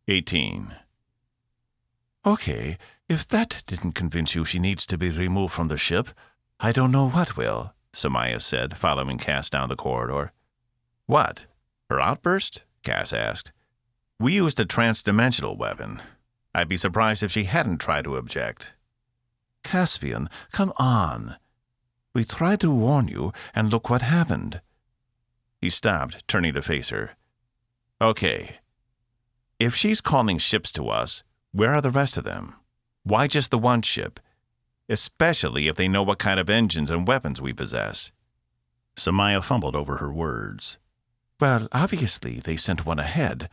18. Okay, if that didn't convince you she needs to be removed from the ship, I don't know what will, Samaya said, following Cass down the corridor. What? Her outburst? Cass asked. We used a trans-dimensional weapon. I'd be surprised if she hadn't tried to object. Caspian, come on. We tried to warn you, and look what happened. He stopped, turning to face her. Okay. If she's calling ships to us, where are the rest of them? Why just the one ship? Especially if they know what kind of engines and weapons we possess. Samaya fumbled over her words. Well, obviously they sent one ahead,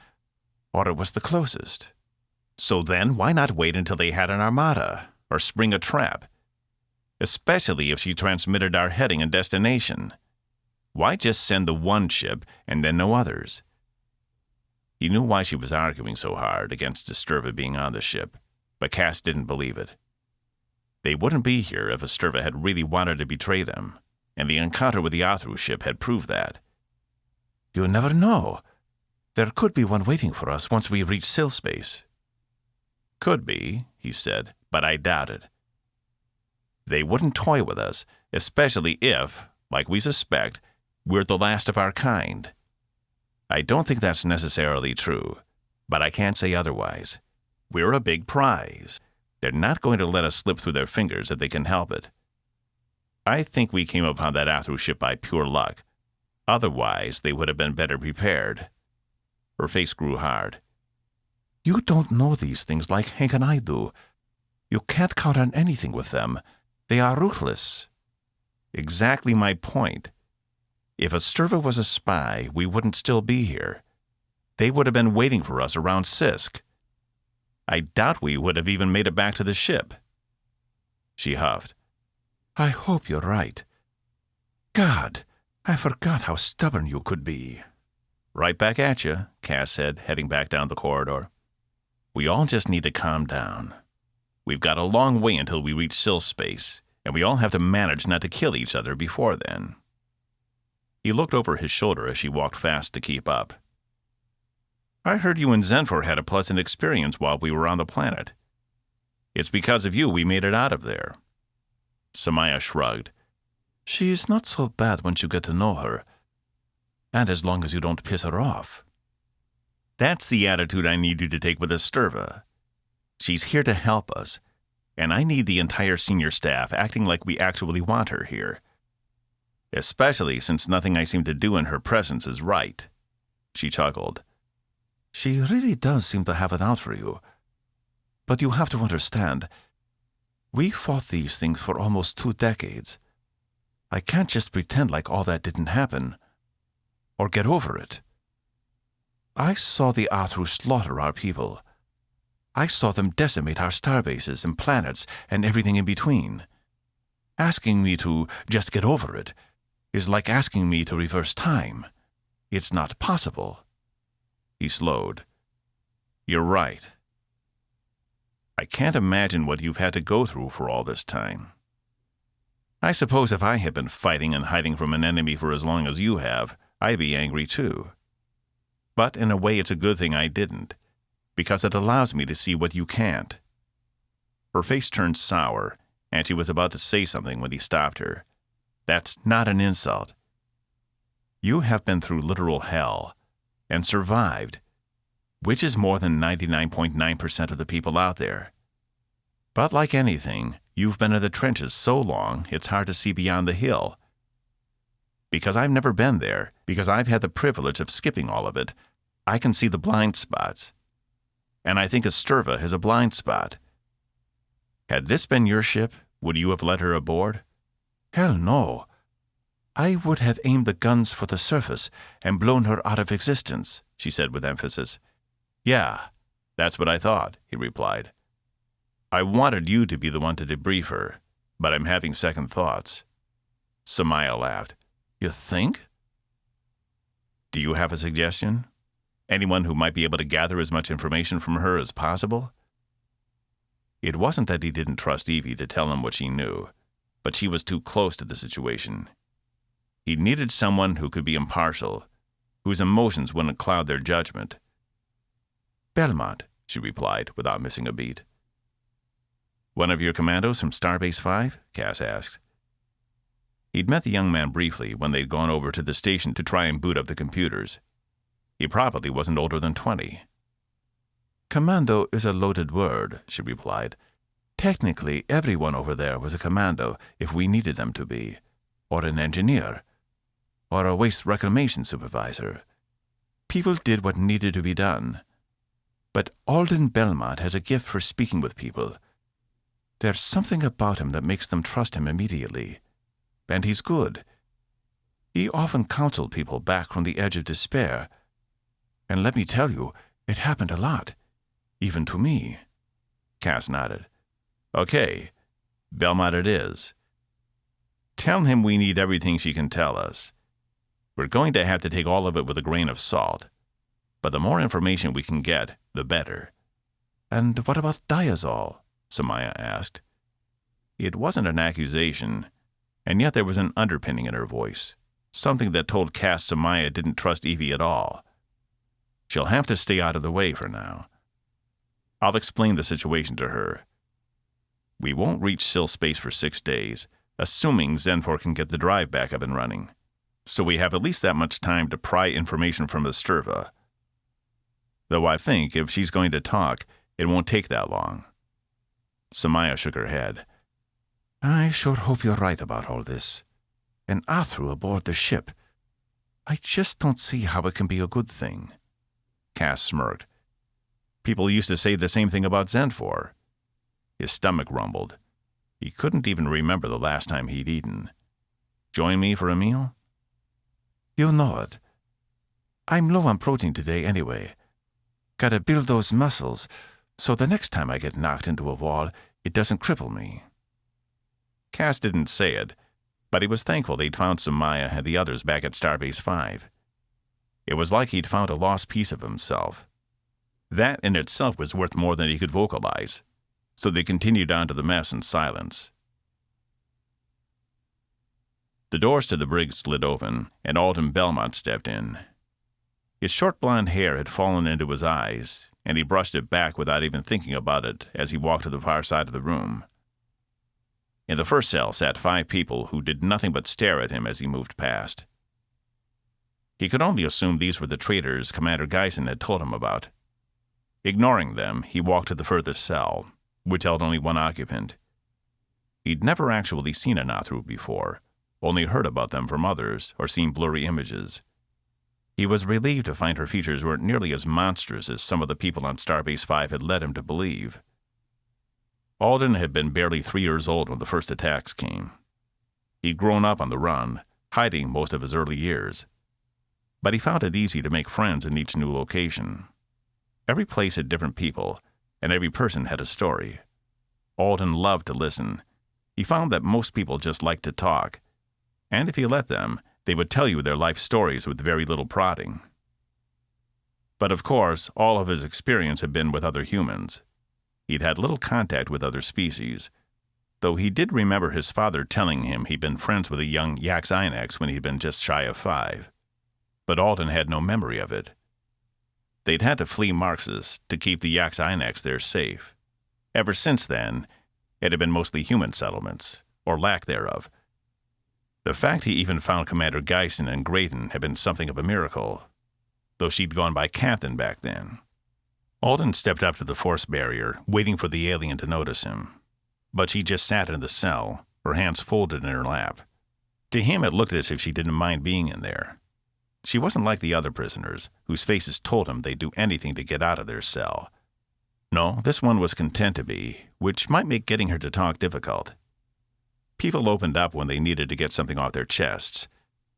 or it was the closest. So then why not wait until they had an armada, or spring a trap? Especially if she transmitted our heading and destination. Why just send the one ship and then no others? He knew why she was arguing so hard against Estrva being on the ship, but Cass didn't believe it. They wouldn't be here if Estrva had really wanted to betray them, and the encounter with the Athru ship had proved that. You never know. There could be one waiting for us once we reach Sill space. Could be, he said, but I doubt it. They wouldn't toy with us, especially if, like we suspect, we're the last of our kind. I don't think that's necessarily true, but I can't say otherwise. We're a big prize. They're not going to let us slip through their fingers if they can help it. I think we came upon that Athru ship by pure luck. Otherwise, they would have been better prepared. Her face grew hard. You don't know these things like Hank and I do. You can't count on anything with them. They are ruthless. Exactly my point. If Estrva was a spy, we wouldn't still be here. They would have been waiting for us around Sisk. I doubt we would have even made it back to the ship. She huffed. I hope you're right. God, I forgot how stubborn you could be. Right back at you, Cass said, heading back down the corridor. We all just need to calm down. We've got a long way until we reach Sill space, and we all have to manage not to kill each other before then. He looked over his shoulder as she walked fast to keep up. I heard you and Zenfor had a pleasant experience while we were on the planet. It's because of you we made it out of there. Samaya shrugged. She's not so bad once you get to know her, and as long as you don't piss her off. That's the attitude I need you to take with Estrva. She's here to help us, and I need the entire senior staff acting like we actually want her here. Especially since nothing I seem to do in her presence is right. She chuckled. She really does seem to have it out for you. But you have to understand, we fought these things for almost 2 decades. I can't just pretend like all that didn't happen, or get over it. I saw the Athru slaughter our people. I saw them decimate our starbases and planets and everything in between. Asking me to just get over it is like asking me to reverse time. It's not possible. He slowed. You're right. I can't imagine what you've had to go through for all this time. I suppose if I had been fighting and hiding from an enemy for as long as you have, I'd be angry too. But in a way it's a good thing I didn't, because it allows me to see what you can't. Her face turned sour, and she was about to say something when he stopped her. That's not an insult. You have been through literal hell, and survived, which is more than 99.9% of the people out there. But like anything, you've been in the trenches so long, it's hard to see beyond the hill. Because I've never been there, because I've had the privilege of skipping all of it, I can see the blind spots. And I think Estrva has a blind spot. Had this been your ship, would you have let her aboard? Hell no. I would have aimed the guns for the surface and blown her out of existence, she said with emphasis. Yeah, that's what I thought, he replied. I wanted you to be the one to debrief her, but I'm having second thoughts. Samaya laughed. You think? Do you have a suggestion? Anyone who might be able to gather as much information from her as possible? It wasn't that he didn't trust Evie to tell him what she knew, but she was too close to the situation. He needed someone who could be impartial, whose emotions wouldn't cloud their judgment. Belmont, she replied without missing a beat. One of your commandos from Starbase 5? Cass asked. He'd met the young man briefly when they'd gone over to the station to try and boot up the computers. He probably wasn't older than 20. Commando is a loaded word, she replied. Technically, everyone over there was a commando if we needed them to be, or an engineer, or a waste reclamation supervisor. People did what needed to be done. But Alden Belmont has a gift for speaking with people. There's something about him that makes them trust him immediately. And he's good. He often counseled people back from the edge of despair. And let me tell you, it happened a lot. Even to me. Cass nodded. Okay, Belmont it is. Tell him we need everything she can tell us. We're going to have to take all of it with a grain of salt. But the more information we can get, the better. And what about diazole? Samaya asked. It wasn't an accusation, and yet there was an underpinning in her voice, something that told Cass Samaya didn't trust Evie at all. She'll have to stay out of the way for now. I'll explain the situation to her. We won't reach Sill Space for 6 days, assuming Zenfor can get the drive back up and running. So we have at least that much time to pry information from Esturva. Though I think if she's going to talk, it won't take that long. Samaya shook her head. I sure hope you're right about all this. And Athru aboard the ship. I just don't see how it can be a good thing. Cass smirked. People used to say the same thing about Zenfor. His stomach rumbled. He couldn't even remember the last time he'd eaten. Join me for a meal? You know it. I'm low on protein today anyway. Gotta build those muscles, so the next time I get knocked into a wall, it doesn't cripple me. Cass didn't say it, but he was thankful they'd found Samaya and the others back at Starbase 5. It was like he'd found a lost piece of himself. That in itself was worth more than he could vocalize, so they continued on to the mess in silence. The doors to the brig slid open, and Alden Belmont stepped in. His short blonde hair had fallen into his eyes, and he brushed it back without even thinking about it as he walked to the far side of the room. In the first cell sat 5 people who did nothing but stare at him as he moved past. He could only assume these were the traitors Commander Geisen had told him about. Ignoring them, he walked to the furthest cell, which held only 1 occupant. He'd never actually seen an Athru before, only heard about them from others or seen blurry images. He was relieved to find her features weren't nearly as monstrous as some of the people on Starbase 5 had led him to believe. Alden had been barely 3 years old when the first attacks came. He'd grown up on the run, hiding most of his early years. But he found it easy to make friends in each new location. Every place had different people, and every person had a story. Alden loved to listen. He found that most people just liked to talk, and if he let them, they would tell you their life stories with very little prodding. But of course, all of his experience had been with other humans. He'd had little contact with other species, though he did remember his father telling him he'd been friends with a young Yax-Inax when he'd been just shy of 5. But Alden had no memory of it. They'd had to flee Marxus to keep the Yax-Inax there safe. Ever since then, it had been mostly human settlements, or lack thereof. The fact he even found Commander Geisen and Graydon had been something of a miracle, though she'd gone by captain back then. Alden stepped up to the force barrier, waiting for the alien to notice him. But she just sat in the cell, her hands folded in her lap. To him, it looked as if she didn't mind being in there. She wasn't like the other prisoners, whose faces told him they'd do anything to get out of their cell. No, this one was content to be, which might make getting her to talk difficult. People opened up when they needed to get something off their chests,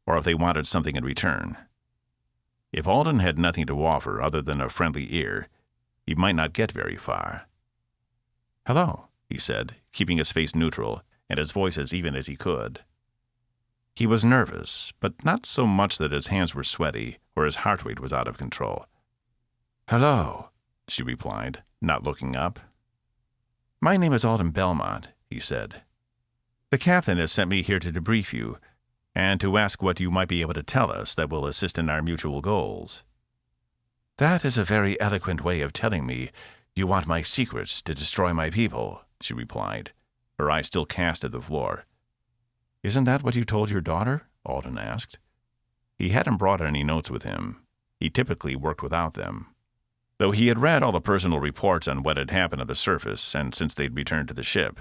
or if they wanted something in return. If Alden had nothing to offer other than a friendly ear, he might not get very far. "Hello," he said, keeping his face neutral and his voice as even as he could. He was nervous, but not so much that his hands were sweaty or his heart rate was out of control. "Hello," she replied, not looking up. "My name is Alden Belmont," he said. "The captain has sent me here to debrief you, and to ask what you might be able to tell us that will assist in our mutual goals." That is a very eloquent way of telling me you want my secrets to destroy my people, she replied, her eyes still cast at the floor. Isn't that what you told your daughter? Alden asked. He hadn't brought any notes with him. He typically worked without them. Though he had read all the personal reports on what had happened on the surface and since they'd returned to the ship.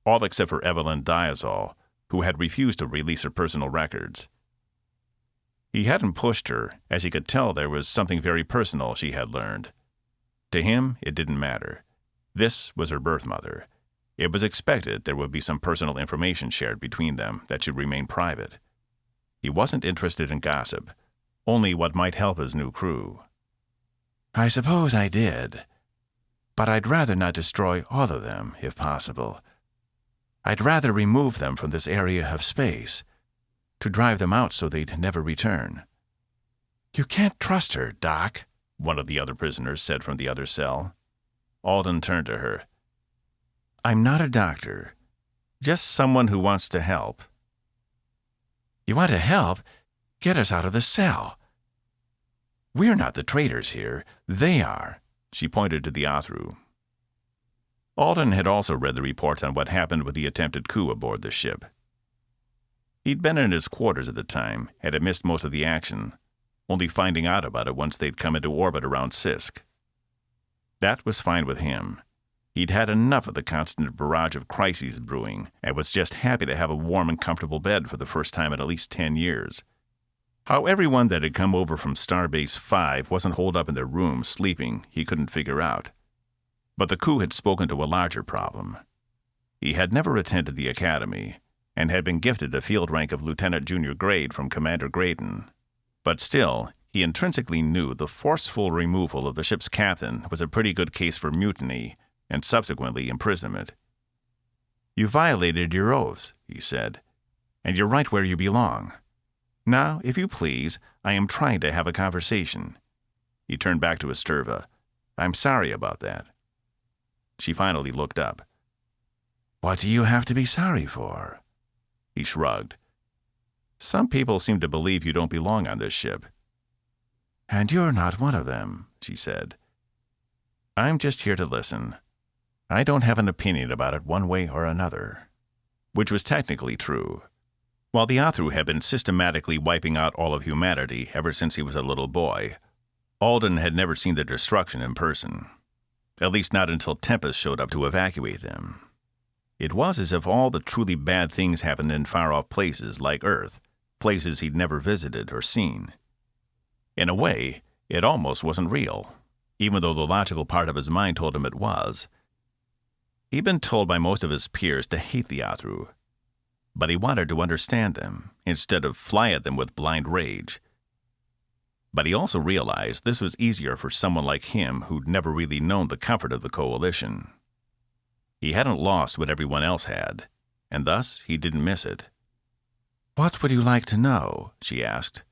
All except for Evelyn Diazol, who had refused to release her personal records. He hadn't pushed her, as he could tell there was something very personal she had learned. To him, it didn't matter. This was her birth mother. It was expected there would be some personal information shared between them that should remain private. He wasn't interested in gossip, only what might help his new crew. I suppose I did, but I'd rather not destroy all of them, if possible. I'd rather remove them from this area of space, to drive them out so they'd never return. You can't trust her, Doc, one of the other prisoners said from the other cell. Alden turned to her. I'm not a doctor, just someone who wants to help. You want to help? Get us out of the cell. We're not the traitors here. They are. She pointed to the Athru. Alden had also read the reports on what happened with the attempted coup aboard the ship. He'd been in his quarters at the time, had missed most of the action, only finding out about it once they'd come into orbit around Sisk. That was fine with him. He'd had enough of the constant barrage of crises brewing and was just happy to have a warm and comfortable bed for the first time in at least 10 years. How everyone that had come over from Starbase 5 wasn't holed up in their rooms sleeping, he couldn't figure out. But the coup had spoken to a larger problem. He had never attended the academy and had been gifted a field rank of lieutenant junior grade from Commander Graydon. But still, he intrinsically knew the forceful removal of the ship's captain was a pretty good case for mutiny and subsequently imprisonment. You violated your oaths, he said, and you're right where you belong. Now, if you please, I am trying to have a conversation. He turned back to Esterva. I'm sorry about that. She finally looked up. What do you have to be sorry for? He shrugged. Some people seem to believe you don't belong on this ship. And you're not one of them, she said. I'm just here to listen. I don't have an opinion about it one way or another. Which was technically true. While the Athru had been systematically wiping out all of humanity ever since he was a little boy, Alden had never seen their destruction in person. At least not until Tempest showed up to evacuate them. It was as if all the truly bad things happened in far-off places like Earth, places he'd never visited or seen. In a way, it almost wasn't real, even though the logical part of his mind told him it was. He'd been told by most of his peers to hate the Athru, but he wanted to understand them instead of fly at them with blind rage. But he also realized this was easier for someone like him who'd never really known the comfort of the Coalition. He hadn't lost what everyone else had, and thus he didn't miss it. What would you like to know? She asked.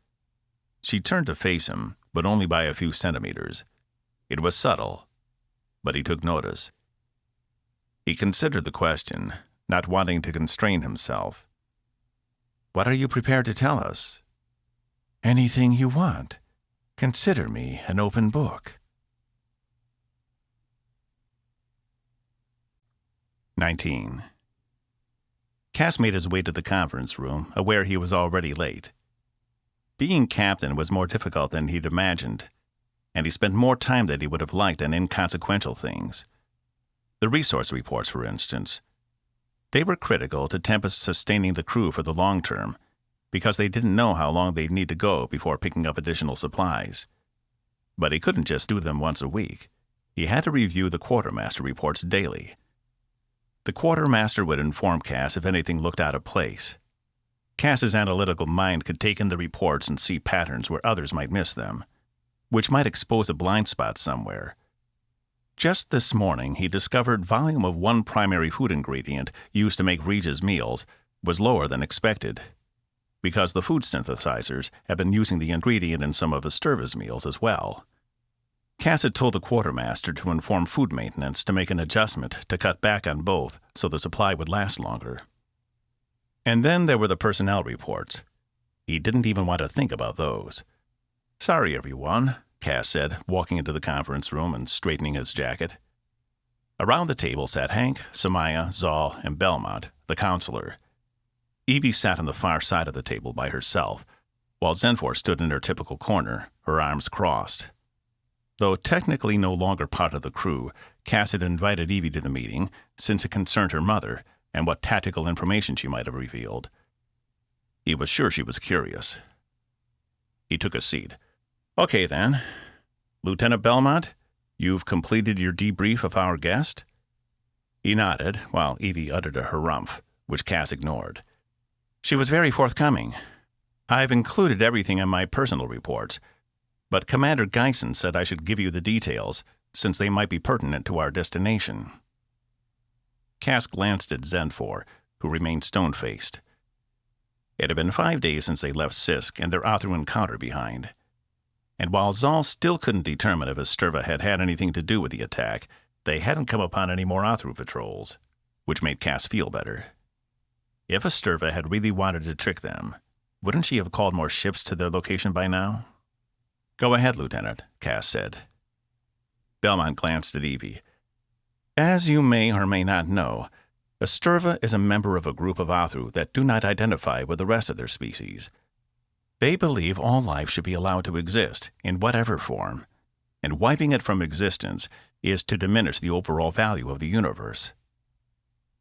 She turned to face him, but only by a few centimeters. It was subtle, but he took notice. He considered the question, not wanting to constrain himself. What are you prepared to tell us? Anything you want. Consider me an open book. 19. Cass made his way to the conference room, aware he was already late. Being captain was more difficult than he'd imagined, and he spent more time than he would have liked on inconsequential things. The resource reports, for instance. They were critical to Tempest sustaining the crew for the long term, because they didn't know how long they'd need to go before picking up additional supplies. But he couldn't just do them once a week. He had to review the quartermaster reports daily. The quartermaster would inform Cass if anything looked out of place. Cass's analytical mind could take in the reports and see patterns where others might miss them, which might expose a blind spot somewhere. Just this morning, he discovered volume of one primary food ingredient used to make Regis meals was lower than expected, because the food synthesizers had been using the ingredient in some of Esterva's meals as well. Cass had told the quartermaster to inform food maintenance to make an adjustment to cut back on both so the supply would last longer. And then there were the personnel reports. He didn't even want to think about those. Sorry, everyone. Cass said, walking into the conference room and straightening his jacket. Around the table sat Hank, Samaya, Zal, and Belmont, the counselor. Evie sat on the far side of the table by herself, while Zenfor stood in her typical corner, her arms crossed. Though technically no longer part of the crew, Cass had invited Evie to the meeting since it concerned her mother and what tactical information she might have revealed. He was sure she was curious. He took a seat. Okay, then. Lieutenant Belmont, you've completed your debrief of our guest? He nodded, while Evie uttered a harumph, which Cass ignored. She was very forthcoming. I've included everything in my personal reports, but Commander Geisen said I should give you the details, since they might be pertinent to our destination. Cass glanced at Zenfor, who remained stone-faced. It had been 5 days since they left Sisk and their Athru encounter behind. And while Zal still couldn't determine if Asturva had had anything to do with the attack, they hadn't come upon any more Athru patrols, which made Cass feel better. If Asturva had really wanted to trick them, wouldn't she have called more ships to their location by now? Go ahead, Lieutenant, Cass said. Belmont glanced at Evie. As you may or may not know, Asturva is a member of a group of Athru that do not identify with the rest of their species. They believe all life should be allowed to exist, in whatever form, and wiping it from existence is to diminish the overall value of the universe.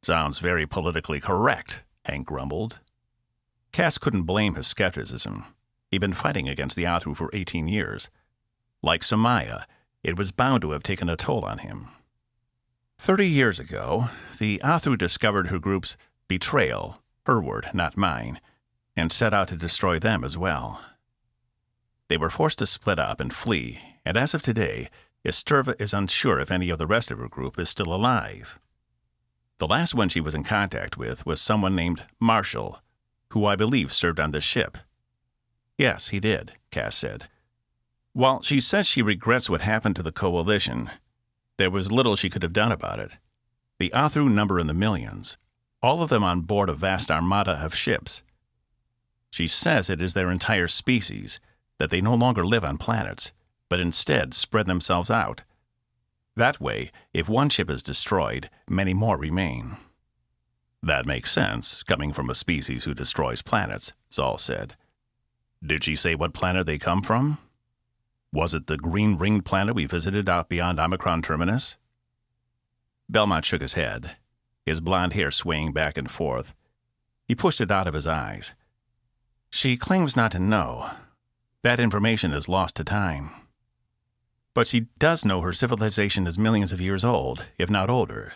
Sounds very politically correct, Hank grumbled. Cass couldn't blame his skepticism. He'd been fighting against the Athru for 18 years. Like Samaya, it was bound to have taken a toll on him. 30 years ago, the Athru discovered her group's betrayal, her word, not mine, and set out to destroy them as well. They were forced to split up and flee, and as of today, Asturva is unsure if any of the rest of her group is still alive. The last one she was in contact with was someone named Marshall, who I believe served on this ship. Yes, he did, Cass said. While she says she regrets what happened to the Coalition, there was little she could have done about it. The Athru number in the millions, all of them on board a vast armada of ships. She says it is their entire species, that they no longer live on planets, but instead spread themselves out. That way, if one ship is destroyed, many more remain. That makes sense, coming from a species who destroys planets, Zal said. Did she say what planet they come from? Was it the green-ringed planet we visited out beyond Omicron Terminus? Belmont shook his head, his blond hair swaying back and forth. He pushed it out of his eyes. She claims not to know. That information is lost to time. But she does know her civilization is millions of years old, if not older.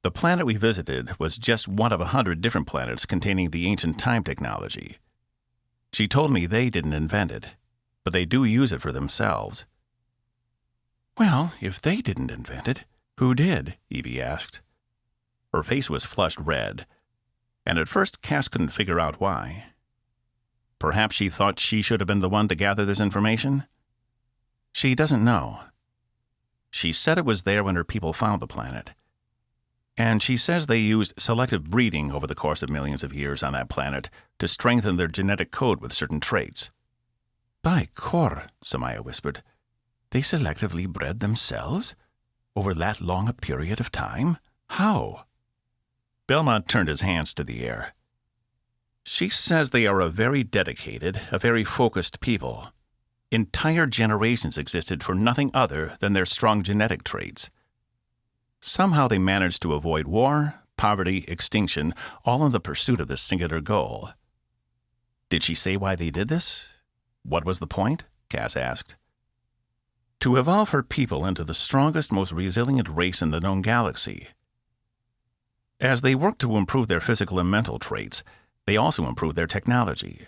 The planet we visited was just one of 100 different planets containing the ancient time technology. She told me they didn't invent it, but they do use it for themselves. Well, if they didn't invent it, who did? Evie asked. Her face was flushed red, and at first Cass couldn't figure out why. Perhaps she thought she should have been the one to gather this information? She doesn't know. She said it was there when her people found the planet. And she says they used selective breeding over the course of millions of years on that planet to strengthen their genetic code with certain traits. By Kor, Samaya whispered. They selectively bred themselves? Over that long a period of time? How? Belmont turned his hands to the air. She says they are a very dedicated, a very focused people. Entire generations existed for nothing other than their strong genetic traits. Somehow they managed to avoid war, poverty, extinction, all in the pursuit of this singular goal. Did she say why they did this? What was the point? Cass asked. To evolve her people into the strongest, most resilient race in the known galaxy. As they worked to improve their physical and mental traits, they also improved their technology.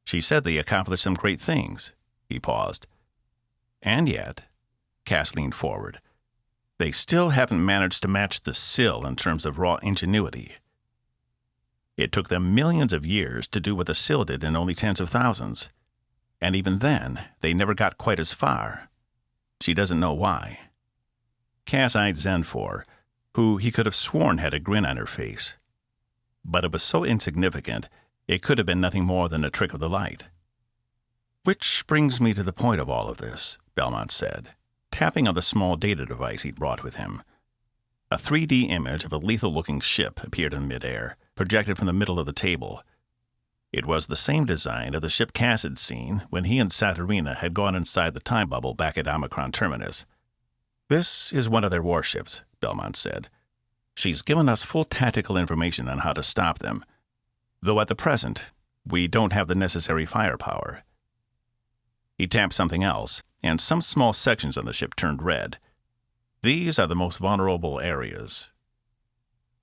She said they accomplished some great things. He paused. And yet, Cass leaned forward, they still haven't managed to match the Sill in terms of raw ingenuity. It took them millions of years to do what the Sill did in only tens of thousands. And even then, they never got quite as far. She doesn't know why. Cass eyed Zenfor, who he could have sworn had a grin on her face. But it was so insignificant, it could have been nothing more than a trick of the light. Which brings me to the point of all of this, Belmont said, tapping on the small data device he'd brought with him. A 3D image of a lethal-looking ship appeared in midair, projected from the middle of the table. It was the same design of the ship Cass had seen when he and Saturina had gone inside the time bubble back at Omicron Terminus. This is one of their warships, Belmont said. She's given us full tactical information on how to stop them, though at the present, we don't have the necessary firepower. He tapped something else, and some small sections on the ship turned red. These are the most vulnerable areas.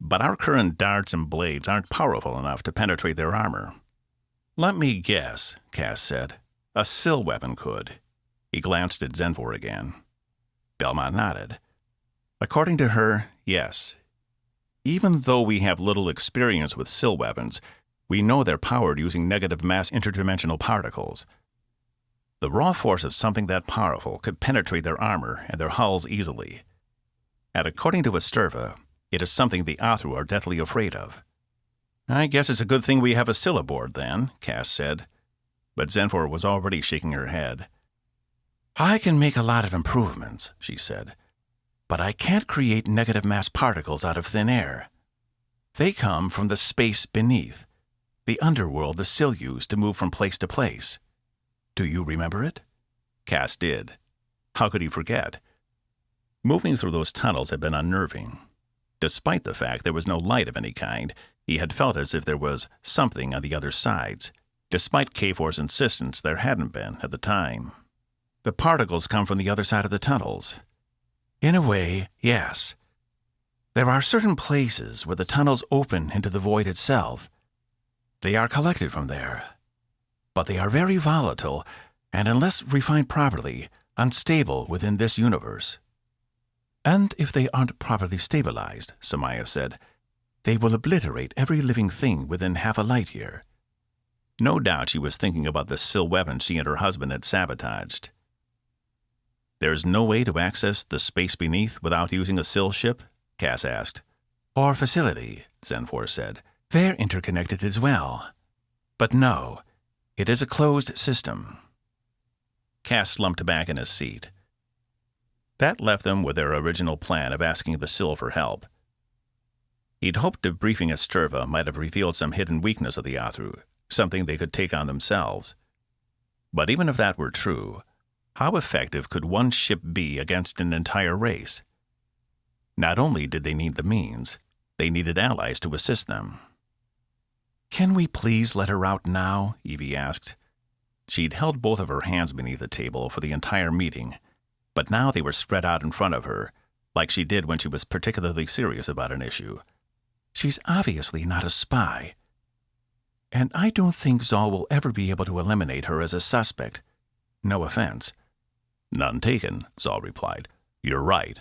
But our current darts and blades aren't powerful enough to penetrate their armor. Let me guess, Cass said. A sill weapon could. He glanced at Zenfor again. Belmont nodded. According to her, yes. Even though we have little experience with sill weapons, we know they're powered using negative mass interdimensional particles. The raw force of something that powerful could penetrate their armor and their hulls easily. And according to Esterva, it is something the Athru are deathly afraid of. I guess it's a good thing we have a sill aboard, then, Cass said. But Zenfor was already shaking her head. I can make a lot of improvements, she said, but I can't create negative mass particles out of thin air. They come from the space beneath, the underworld the sill used to move from place to place. Do you remember it? Cass did. How could he forget? Moving through those tunnels had been unnerving. Despite the fact there was no light of any kind, he had felt as if there was something on the other sides, despite K4's insistence there hadn't been at the time. The particles come from the other side of the tunnels. In a way, yes. There are certain places where the tunnels open into the void itself. They are collected from there. But they are very volatile, and unless refined properly, unstable within this universe. And if they aren't properly stabilized, Samaya said, they will obliterate every living thing within half a light year. No doubt she was thinking about the sill weapon she and her husband had sabotaged. There's no way to access the space beneath without using a sill ship? Cass asked. Or facility, Zenfor said. They're interconnected as well. But no, it is a closed system. Cass slumped back in his seat. That left them with their original plan of asking the sill for help. He'd hoped debriefing Esterva might have revealed some hidden weakness of the Athru, something they could take on themselves. But even if that were true, how effective could one ship be against an entire race? Not only did they need the means, they needed allies to assist them. Can we please let her out now? Evie asked. She'd held both of her hands beneath the table for the entire meeting, but now they were spread out in front of her, like she did when she was particularly serious about an issue. She's obviously not a spy. And I don't think Zal will ever be able to eliminate her as a suspect. No offense. None taken, Zal replied. You're right.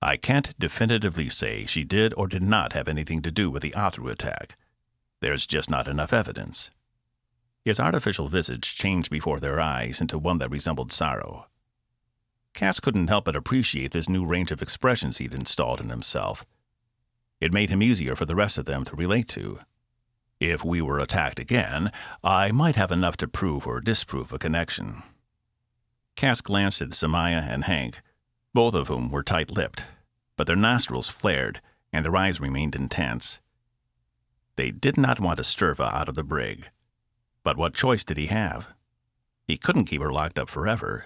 I can't definitively say she did or did not have anything to do with the Athru attack. There's just not enough evidence. His artificial visage changed before their eyes into one that resembled sorrow. Cass couldn't help but appreciate this new range of expressions he'd installed in himself. It made him easier for the rest of them to relate to. If we were attacked again, I might have enough to prove or disprove a connection. Cass glanced at Samaya and Hank, both of whom were tight-lipped, but their nostrils flared and their eyes remained intense. They did not want Esterva out of the brig. But what choice did he have? He couldn't keep her locked up forever.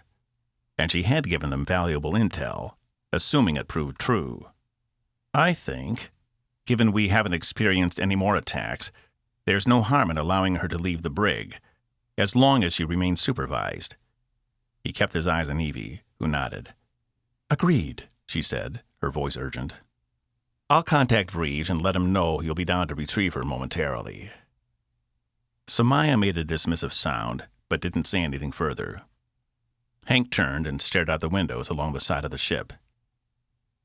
And she had given them valuable intel, assuming it proved true. I think, given we haven't experienced any more attacks, there's no harm in allowing her to leave the brig, as long as she remains supervised. He kept his eyes on Evie, who nodded. Agreed, she said, her voice urgent. I'll contact Vrij and let him know you'll be down to retrieve her momentarily. Samaya made a dismissive sound, but didn't say anything further. Hank turned and stared out the windows along the side of the ship.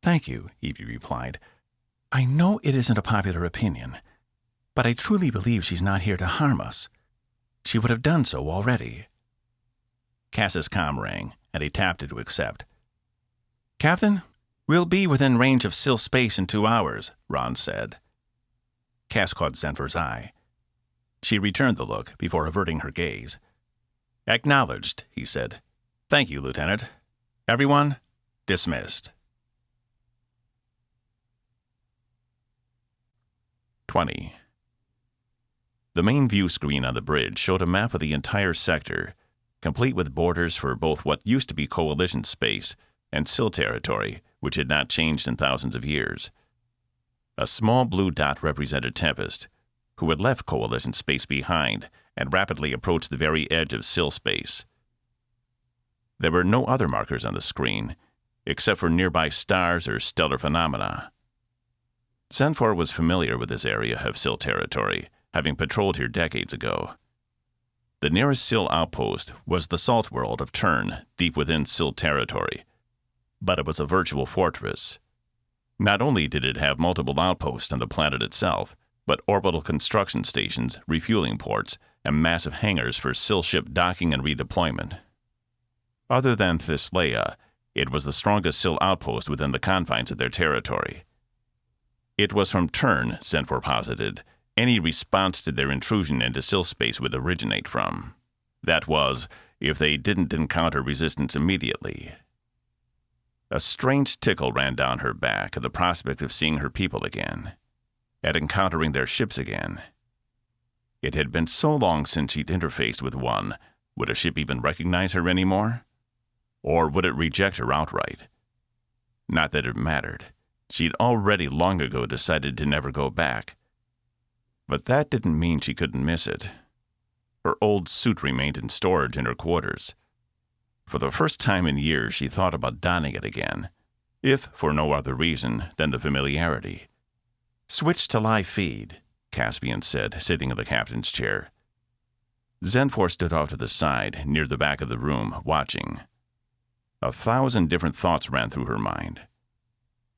Thank you, Evie replied. I know it isn't a popular opinion, but I truly believe she's not here to harm us. She would have done so already. Cass's comm rang, and he tapped it to accept. Captain, we'll be within range of Sill space in 2 hours, Ron said. Cass caught Zenfor's eye. She returned the look before averting her gaze. Acknowledged, he said. Thank you, Lieutenant. Everyone, dismissed. 20. The main view screen on the bridge showed a map of the entire sector, complete with borders for both what used to be Coalition space and SIL territory, which had not changed in thousands of years. A small blue dot represented Tempest, who had left Coalition space behind and rapidly approached the very edge of SIL space. There were no other markers on the screen, except for nearby stars or stellar phenomena. Zenfor was familiar with this area of SIL territory, having patrolled here decades ago. The nearest SIL outpost was the salt world of Turn, deep within SIL territory, but it was a virtual fortress. Not only did it have multiple outposts on the planet itself, but orbital construction stations, refueling ports, and massive hangars for SIL ship docking and redeployment. Other than Thisleia, it was the strongest SIL outpost within the confines of their territory. It was from Turn, Zenfor posited, any response to their intrusion into SIL space would originate from. That was, if they didn't encounter resistance immediately. A strange tickle ran down her back at the prospect of seeing her people again, at encountering their ships again. It had been so long since she'd interfaced with one, would a ship even recognize her anymore? Or would it reject her outright? Not that it mattered. She'd already long ago decided to never go back. But that didn't mean she couldn't miss it. Her old suit remained in storage in her quarters. For the first time in years, she thought about donning it again, if for no other reason than the familiarity. "Switch to live feed," Caspian said, sitting in the captain's chair. Zenfor stood off to the side, near the back of the room, watching. 1,000 different thoughts ran through her mind.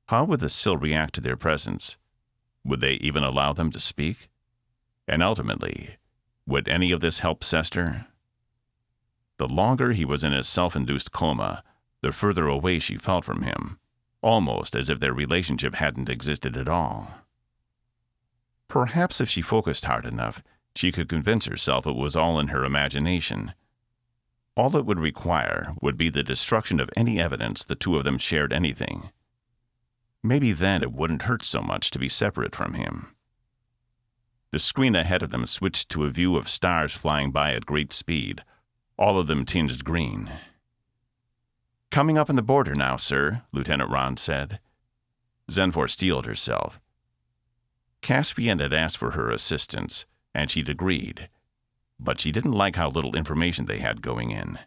How would the SIL react to their presence? Would they even allow them to speak? And ultimately, would any of this help Sester? The longer he was in his self-induced coma, the further away she felt from him, almost as if their relationship hadn't existed at all. Perhaps if she focused hard enough, she could convince herself it was all in her imagination. All it would require would be the destruction of any evidence the two of them shared anything. Maybe then it wouldn't hurt so much to be separate from him. The screen ahead of them switched to a view of stars flying by at great speed, all of them tinged green. "Coming up on the border now, sir," Lieutenant Ron said. Zenfor steeled herself. Caspian had asked for her assistance, and she'd agreed, but she didn't like how little information they had going in.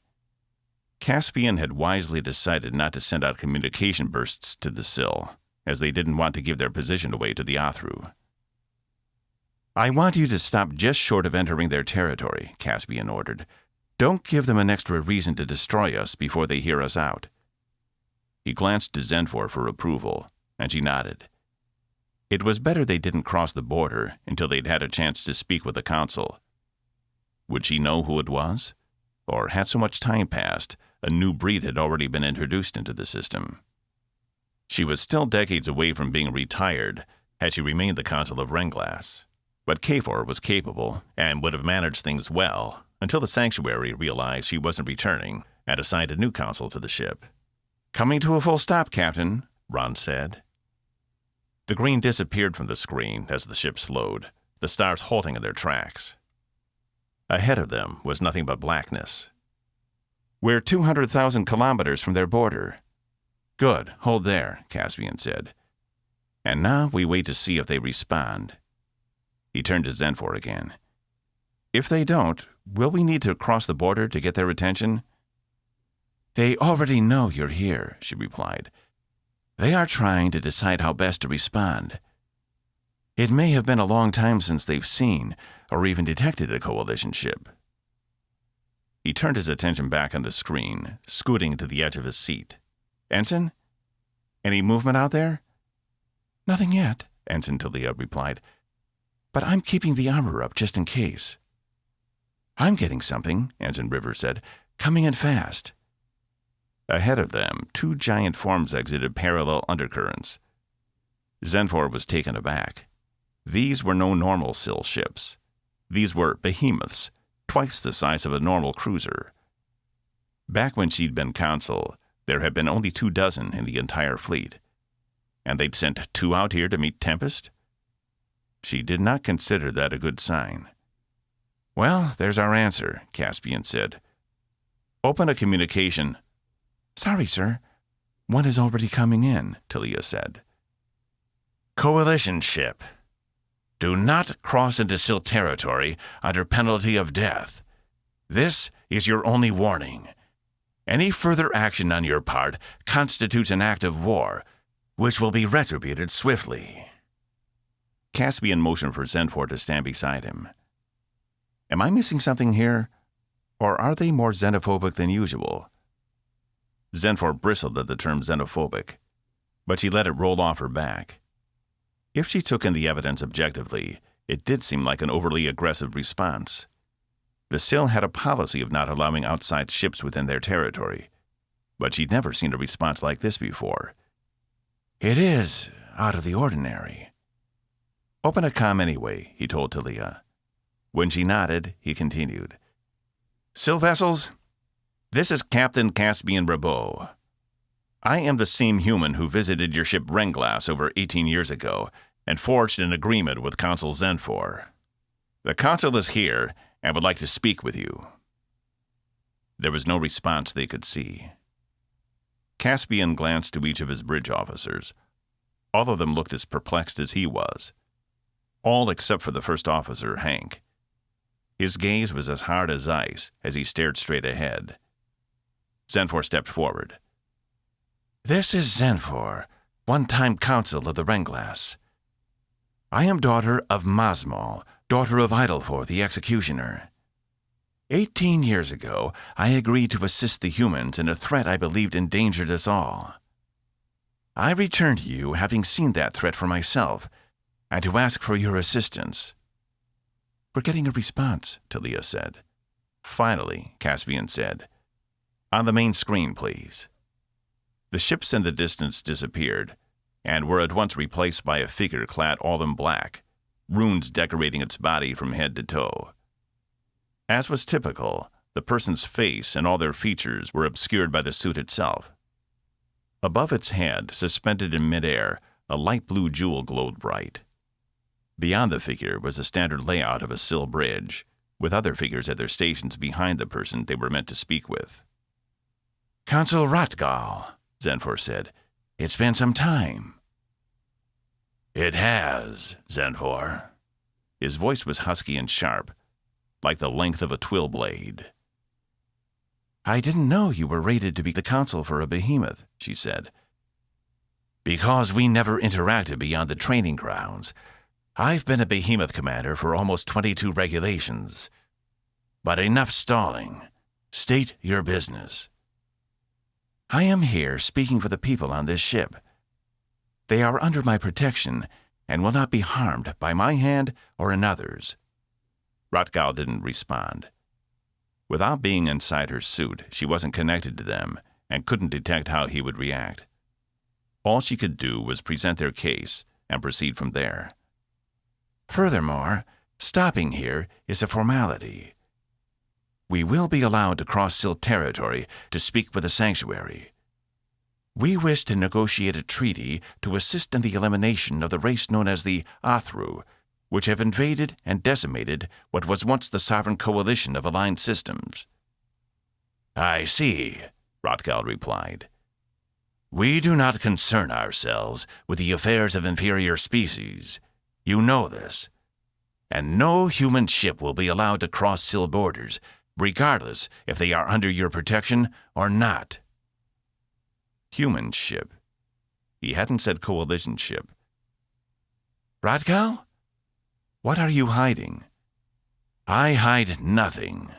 Caspian had wisely decided not to send out communication bursts to the SIL, as they didn't want to give their position away to the Athru. "I want you to stop just short of entering their territory," Caspian ordered. "Don't give them an extra reason to destroy us before they hear us out." He glanced to Zenfor for approval, and she nodded. It was better they didn't cross the border until they'd had a chance to speak with the Council. Would she know who it was? Or had so much time passed, a new breed had already been introduced into the system? She was still decades away from being retired had she remained the Consul of Renglass. But Kafor was capable and would have managed things well until the Sanctuary realized she wasn't returning and assigned a new consul to the ship. "Coming to a full stop, Captain," Ron said. The green disappeared from the screen as the ship slowed, the stars halting in their tracks. Ahead of them was nothing but blackness. "We're 200,000 kilometers from their border." "Good, hold there," Caspian said. "And now we wait to see if they respond." He turned to Zenfor again. "If they don't, will we need to cross the border to get their attention?" "They already know you're here," she replied. "They are trying to decide how best to respond. It may have been a long time since they've seen or even detected a Coalition ship." He turned his attention back on the screen, scooting to the edge of his seat. "Ensign? Any movement out there?" "Nothing yet," Ensign Talia replied. "But I'm keeping the armor up just in case." "I'm getting something," Ensign Rivers said, "coming in fast." Ahead of them, two giant forms exited parallel undercurrents. Zenfor was taken aback. These were no normal SIL ships. These were behemoths, twice the size of a normal cruiser. Back when she'd been consul, there had been only 24 in the entire fleet. And they'd sent 2 out here to meet Tempest? She did not consider that a good sign. "Well, there's our answer," Caspian said. "Open a communication." "Sorry, sir. One is already coming in," Talia said. "Coalition ship. Do not cross into Syl territory under penalty of death. This is your only warning. Any further action on your part constitutes an act of war, which will be retributed swiftly." Caspian motioned for Zenfor to stand beside him. "Am I missing something here? Or are they more xenophobic than usual?" Zenfor bristled at the term xenophobic, but she let it roll off her back. If she took in the evidence objectively, it did seem like an overly aggressive response. The Syl had a policy of not allowing outside ships within their territory, but she'd never seen a response like this before. "It is out of the ordinary." "Open a comm anyway," he told Talia. When she nodded, he continued. "Syl vessels, this is Captain Caspian Rabot. I am the same human who visited your ship Renglass over 18 years ago and forged an agreement with Consul Zenfor. The consul is here and would like to speak with you." There was no response they could see. Caspian glanced to each of his bridge officers. All of them looked as perplexed as he was. All except for the first officer, Hank. His gaze was as hard as ice as he stared straight ahead. Zenfor stepped forward. "This is Zenfor, one-time consul of the Renglass. I am daughter of Masmal, daughter of Idelfor, the executioner. 18 years ago, I agreed to assist the humans in a threat I believed endangered us all. I return to you having seen that threat for myself, and to ask for your assistance." "We're getting a response," Talia said. Finally, Caspian said, "On the main screen, please." The ships in the distance disappeared, and were at once replaced by a figure clad all in black, runes decorating its body from head to toe. As was typical, the person's face and all their features were obscured by the suit itself. Above its head, suspended in midair, a light blue jewel glowed bright. Beyond the figure was a standard layout of a Syl bridge, with other figures at their stations behind the person they were meant to speak with. "Consul Rotgal," Zenfor said. "It's been some time." "It has, Zenfor." His voice was husky and sharp, like the length of a twill blade. "I didn't know you were rated to be the consul for a behemoth," she said. "Because we never interacted beyond the training grounds. I've been a behemoth commander for almost 22 regulations. But enough stalling. State your business." "I am here speaking for the people on this ship. They are under my protection and will not be harmed by my hand or another's." Rotgal didn't respond. Without being inside her suit, she wasn't connected to them and couldn't detect how he would react. All she could do was present their case and proceed from there. "Furthermore, stopping here is a formality. We will be allowed to cross Syl territory to speak with the Sanctuary. We wish to negotiate a treaty to assist in the elimination of the race known as the Athru, which have invaded and decimated what was once the sovereign coalition of aligned systems." "I see," Rotgal replied. "We do not concern ourselves with the affairs of inferior species. You know this. And no human ship will be allowed to cross Syl borders, regardless if they are under your protection or not." Human ship. He hadn't said coalition ship. "Rotgal? What are you hiding?" "I hide nothing.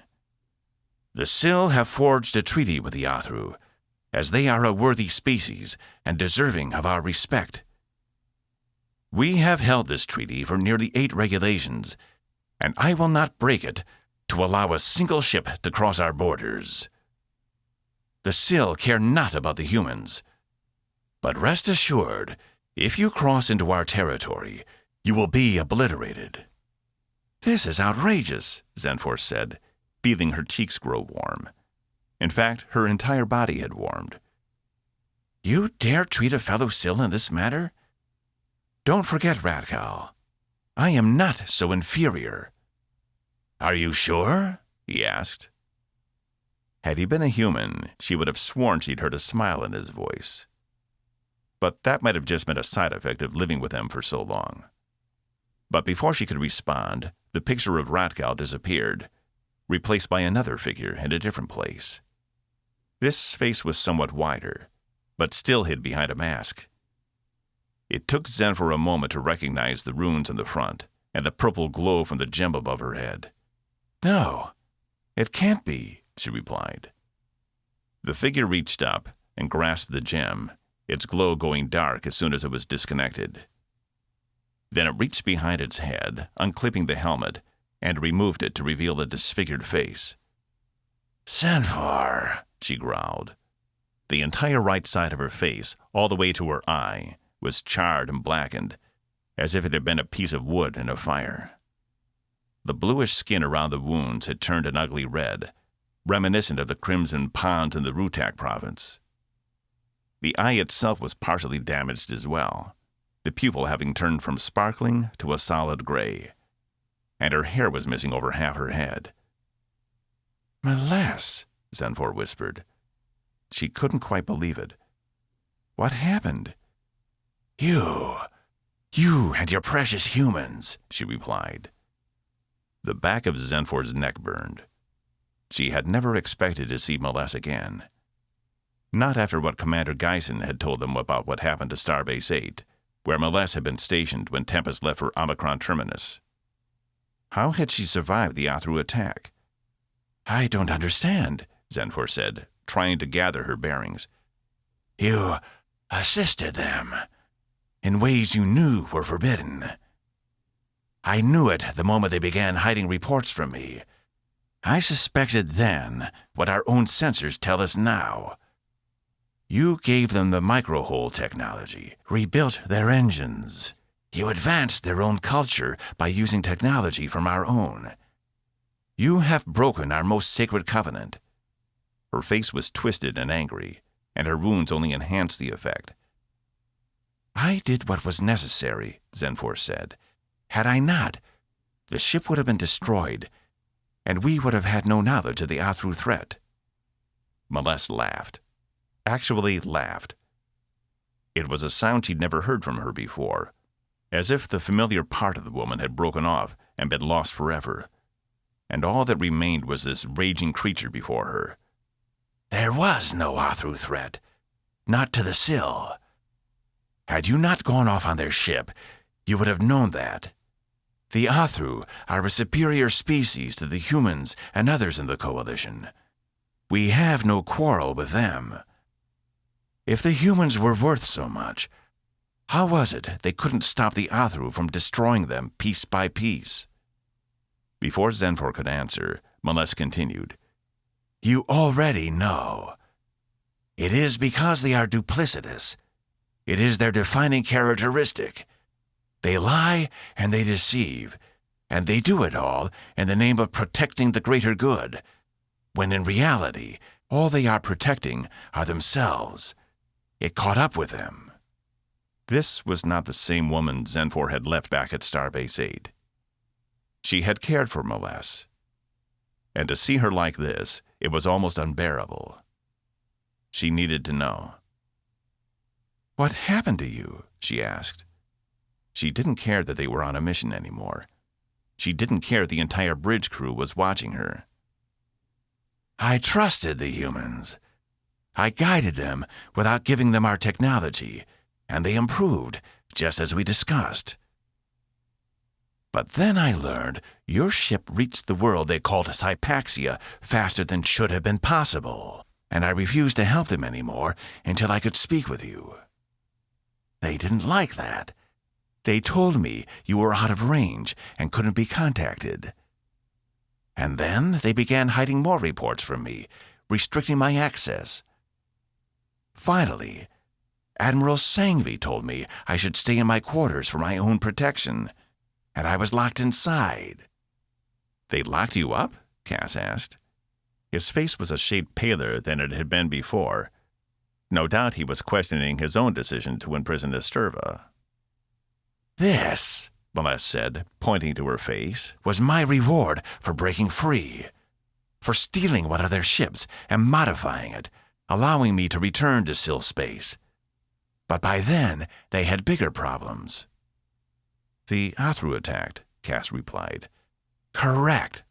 The Syl have forged a treaty with the Athru, as they are a worthy species and deserving of our respect. We have held this treaty for nearly 8 regulations, and I will not break it to allow a single ship to cross our borders. The Syl care not about the humans. But rest assured, if you cross into our territory, you will be obliterated." "This is outrageous," Zenfor said. feeling her cheeks grow warm. In fact, her entire body had warmed. "You dare treat a fellow Sill in this manner? Don't forget, Radcal, I am not so inferior." "Are you sure?" he asked. Had he been a human, she would have sworn she'd heard a smile in his voice. But that might have just been a side effect of living with him for so long. But before she could respond, the picture of Radcal disappeared, replaced by another figure in a different place. This face was somewhat wider, but still hid behind a mask. It took Zenfor a moment to recognize the runes in the front and the purple glow from the gem above her head. "No, it can't be," she replied. The figure reached up and grasped the gem, its glow going dark as soon as it was disconnected. Then it reached behind its head, unclipping the helmet, and removed it to reveal the disfigured face. "Zenfor," she growled. The entire right side of her face, all the way to her eye, was charred and blackened, as if it had been a piece of wood in a fire. The bluish skin around the wounds had turned an ugly red, reminiscent of the crimson ponds in the Rutak province. The eye itself was partially damaged as well, the pupil having turned from sparkling to a solid gray, and her hair was missing over half her head. "Meless," Zenfor whispered. She couldn't quite believe it. "What happened?" You and your precious humans," she replied. The back of Zenfor's neck burned. She had never expected to see Meless again. Not after what Commander Geisen had told them about what happened to Starbase 8, where Meless had been stationed when Tempest left for Omicron Terminus. How had she survived the Athru attack? "I don't understand," Zenfor said, trying to gather her bearings. "You assisted them in ways you knew were forbidden. I knew it the moment they began hiding reports from me. I suspected then what our own sensors tell us now. You gave them the microhole technology, rebuilt their engines. You advanced their own culture by using technology from our own. You have broken our most sacred covenant." Her face was twisted and angry, and her wounds only enhanced the effect. "I did what was necessary," Zenfor said. "Had I not, the ship would have been destroyed, and we would have had no knowledge of the Athru threat." Meless laughed. Actually laughed. It was a sound she'd never heard from her before, as if the familiar part of the woman had broken off and been lost forever, and all that remained was this raging creature before her. "There was no Athru threat, not to the Sill. Had you not gone off on their ship, you would have known that. The Athru are a superior species to the humans and others in the Coalition. We have no quarrel with them. If the humans were worth so much, how was it they couldn't stop the Athru from destroying them piece by piece?" Before Zenfor could answer, Meless continued. "You already know. It is because they are duplicitous. It is their defining characteristic. They lie and they deceive, and they do it all in the name of protecting the greater good, when in reality, all they are protecting are themselves. It caught up with them." This was not the same woman Zenfor had left back at Starbase 8. She had cared for Meless, and to see her like this, it was almost unbearable. She needed to know. "What happened to you?" she asked. She didn't care that they were on a mission anymore. She didn't care the entire bridge crew was watching her. "I trusted the humans. I guided them without giving them our technology, and they improved, just as we discussed. But then I learned your ship reached the world they called Hypaxia faster than should have been possible, and I refused to help them anymore until I could speak with you. They didn't like that. They told me you were out of range and couldn't be contacted. And then they began hiding more reports from me, restricting my access. Finally, Admiral Sangvi told me I should stay in my quarters for my own protection, and I was locked inside." "They locked you up?" Cass asked. His face was a shade paler than it had been before. No doubt he was questioning his own decision to imprison Esterva. "This," Molest said, pointing to her face, "was my reward for breaking free, for stealing one of their ships and modifying it, allowing me to return to Syl space. But by then, they had bigger problems." "The Athru attacked," Cass replied. "Correct."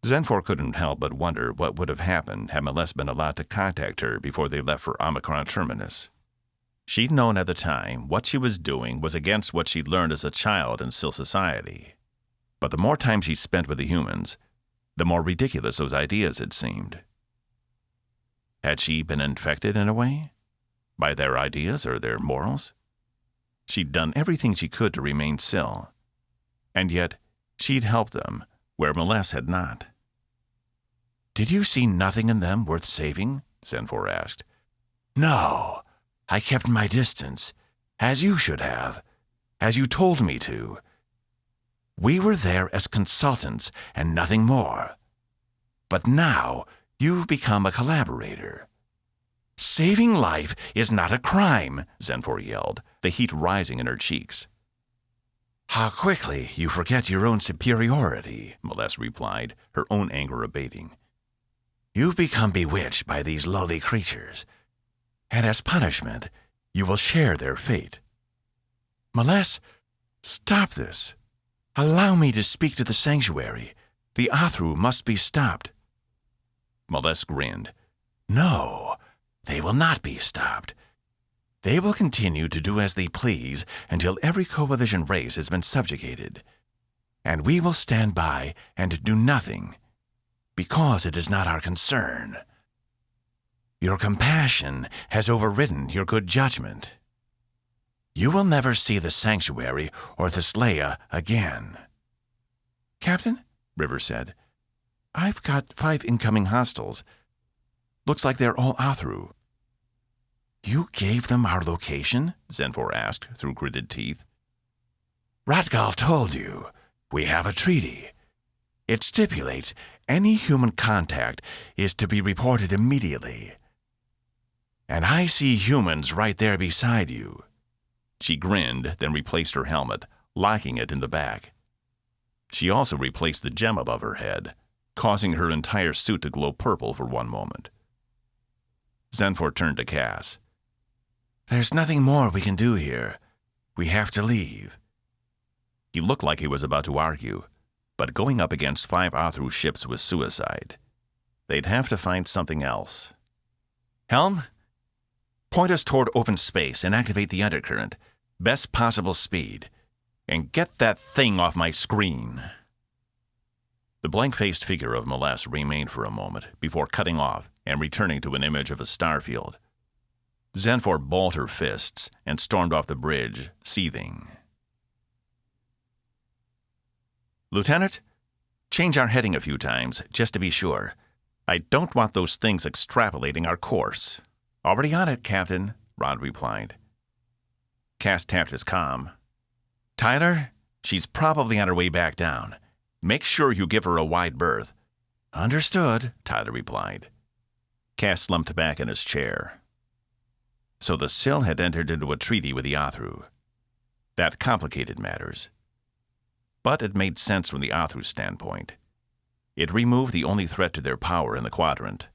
Zenfor couldn't help but wonder what would have happened had Molest been allowed to contact her before they left for Omicron Terminus. She'd known at the time what she was doing was against what she'd learned as a child in Syl society. But the more time she spent with the humans, the more ridiculous those ideas had seemed. Had she been infected in a way? By their ideas or their morals? She'd done everything she could to remain Syl. And yet, she'd helped them, where Molest had not. "Did you see nothing in them worth saving?" Zenfor asked. "No. I kept my distance, as you should have, as you told me to. We were there as consultants and nothing more. But now you've become a collaborator." "Saving life is not a crime," Zenfor yelled, the heat rising in her cheeks. "How quickly you forget your own superiority," Molest replied, her own anger abating. "You've become bewitched by these lowly creatures, and as punishment, you will share their fate." "Molest, stop this. Allow me to speak to the sanctuary. The Athru must be stopped." Molest grinned. "No, they will not be stopped. They will continue to do as they please until every coalition race has been subjugated. And we will stand by and do nothing, because it is not our concern. Your compassion has overridden your good judgment. You will never see the sanctuary or Thesleia again." "Captain," River said, "I've got 5 incoming hostiles. Looks like they're all Athru." "You gave them our location?" Zenfor asked through gritted teeth. "Ratgal told you. We have a treaty. It stipulates any human contact is to be reported immediately. And I see humans right there beside you." She grinned, then replaced her helmet, locking it in the back. She also replaced the gem above her head, causing her entire suit to glow purple for one moment. Zenfor turned to Cass. "There's nothing more we can do here. We have to leave." He looked like he was about to argue, but going up against 5 Athru ships was suicide. They'd have to find something else. "Helm, point us toward open space and activate the undercurrent. Best possible speed. And get that thing off my screen." The blank-faced figure of Molest remained for a moment before cutting off and returning to an image of a starfield. Zenfor balled her fists and stormed off the bridge, seething. "Lieutenant, change our heading a few times, just to be sure. I don't want those things extrapolating our course." "Already on it, Captain," Rod replied. Cass tapped his comm. "Tyler, she's probably on her way back down. Make sure you give her a wide berth." "Understood," Tyler replied. Cass slumped back in his chair. So the Syl had entered into a treaty with the Athru. That complicated matters. But it made sense from the Athru standpoint. It removed the only threat to their power in the quadrant.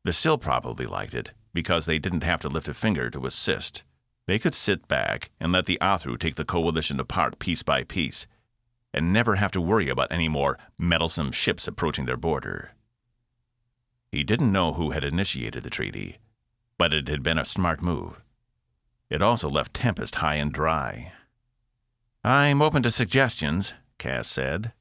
The Syl probably liked it, because they didn't have to lift a finger to assist. They could sit back and let the Athru take the coalition apart piece by piece, and never have to worry about any more meddlesome ships approaching their border. He didn't know who had initiated the treaty, but it had been a smart move. It also left Tempest high and dry. "I'm open to suggestions," Cass said.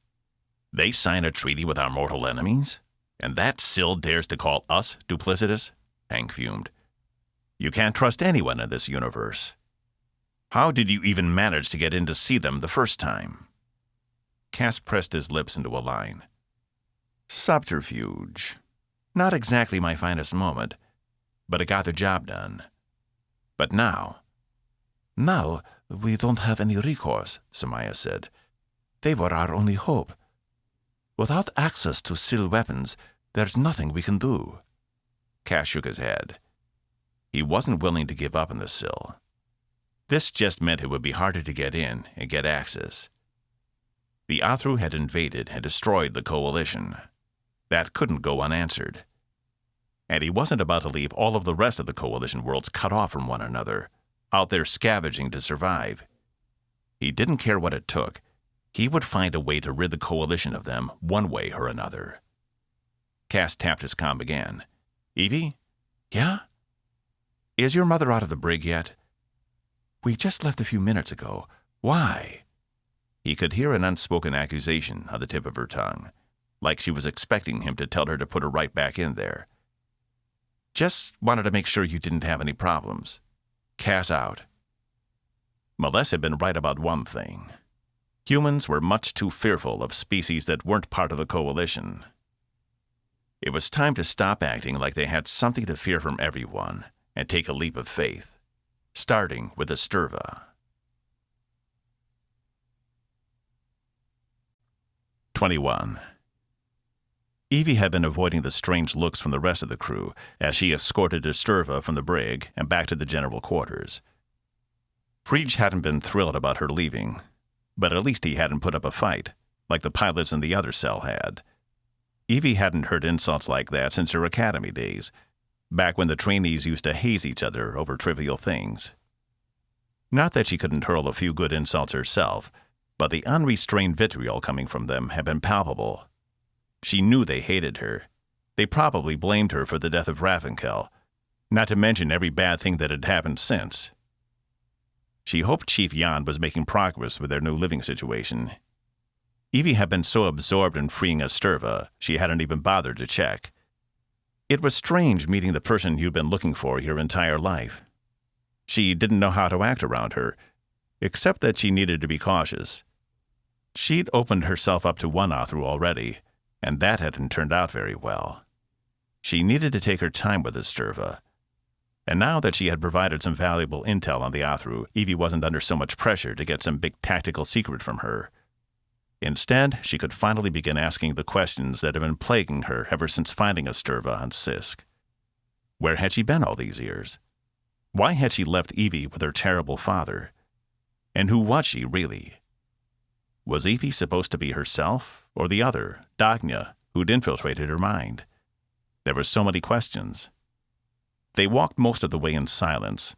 "They sign a treaty with our mortal enemies? And that Syl dares to call us duplicitous?" Hank fumed. "You can't trust anyone in this universe. How did you even manage to get in to see them the first time?" Cass pressed his lips into a line. "Subterfuge. Not exactly my finest moment, but it got the job done. But now..." "Now, we don't have any recourse," Samaya said. "They were our only hope." Without access to SIL weapons, there's nothing we can do. Cass shook his head. He wasn't willing to give up on the SIL. This just meant it would be harder to get in and get access. The Athru had invaded and destroyed the Coalition. That couldn't go unanswered. And he wasn't about to leave all of the rest of the Coalition worlds cut off from one another, out there scavenging to survive. He didn't care what it took. He would find a way to rid the Coalition of them one way or another. Cass tapped his comm again. Evie? Yeah? Is your mother out of the brig yet? We just left a few minutes ago. Why? He could hear an unspoken accusation on the tip of her tongue, like she was expecting him to tell her to put her right back in there. Just wanted to make sure you didn't have any problems. Cass out. Meless had been right about one thing. Humans were much too fearful of species that weren't part of the Coalition. It was time to stop acting like they had something to fear from everyone and take a leap of faith, starting with Esturva. 21. Evie had been avoiding the strange looks from the rest of the crew as she escorted Esturva from the brig and back to the general quarters. Frege hadn't been thrilled about her leaving, but at least he hadn't put up a fight, like the pilots in the other cell had. Evie hadn't heard insults like that since her academy days, back when the trainees used to haze each other over trivial things. Not that she couldn't hurl a few good insults herself, but the unrestrained vitriol coming from them had been palpable. She knew they hated her. They probably blamed her for the death of Ravenkel, not to mention every bad thing that had happened since. She hoped Chief Jan was making progress with their new living situation. Evie had been so absorbed in freeing Esturva, she hadn't even bothered to check. It was strange meeting the person you'd been looking for your entire life. She didn't know how to act around her, except that she needed to be cautious. She'd opened herself up to one Athru already, and that hadn't turned out very well. She needed to take her time with Esturva. And now that she had provided some valuable intel on the Athru, Evie wasn't under so much pressure to get some big tactical secret from her. Instead, she could finally begin asking the questions that had been plaguing her ever since finding Esturva on Sisk. Where had she been all these years? Why had she left Evie with her terrible father? And who was she, really? Was Evie supposed to be herself, or the other, Dagnya, who'd infiltrated her mind? There were so many questions. They walked most of the way in silence,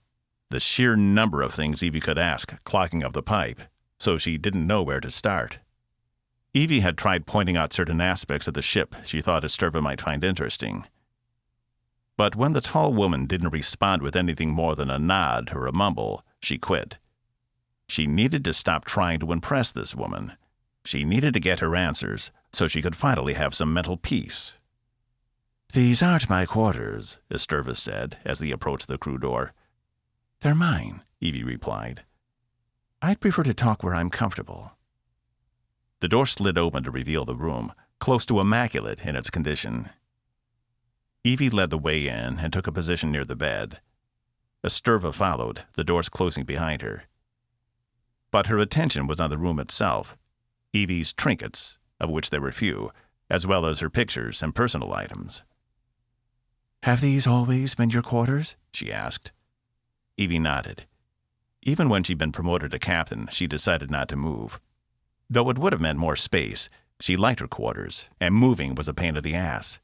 the sheer number of things Evie could ask clogging up the pipe, so she didn't know where to start. Evie had tried pointing out certain aspects of the ship she thought Esturva might find interesting. But when the tall woman didn't respond with anything more than a nod or a mumble, she quit. She needed to stop trying to impress this woman. She needed to get her answers so she could finally have some mental peace. "These aren't my quarters," Esturva said as they approached the crew door. "They're mine," Evie replied. "I'd prefer to talk where I'm comfortable." The door slid open to reveal the room, close to immaculate in its condition. Evie led the way in and took a position near the bed. Esturva followed, the doors closing behind her. But her attention was on the room itself, Evie's trinkets, of which there were few, as well as her pictures and personal items. "Have these always been your quarters?" she asked. Evie nodded. Even when she'd been promoted to captain, she decided not to move. Though it would have meant more space, she liked her quarters, and moving was a pain in the ass.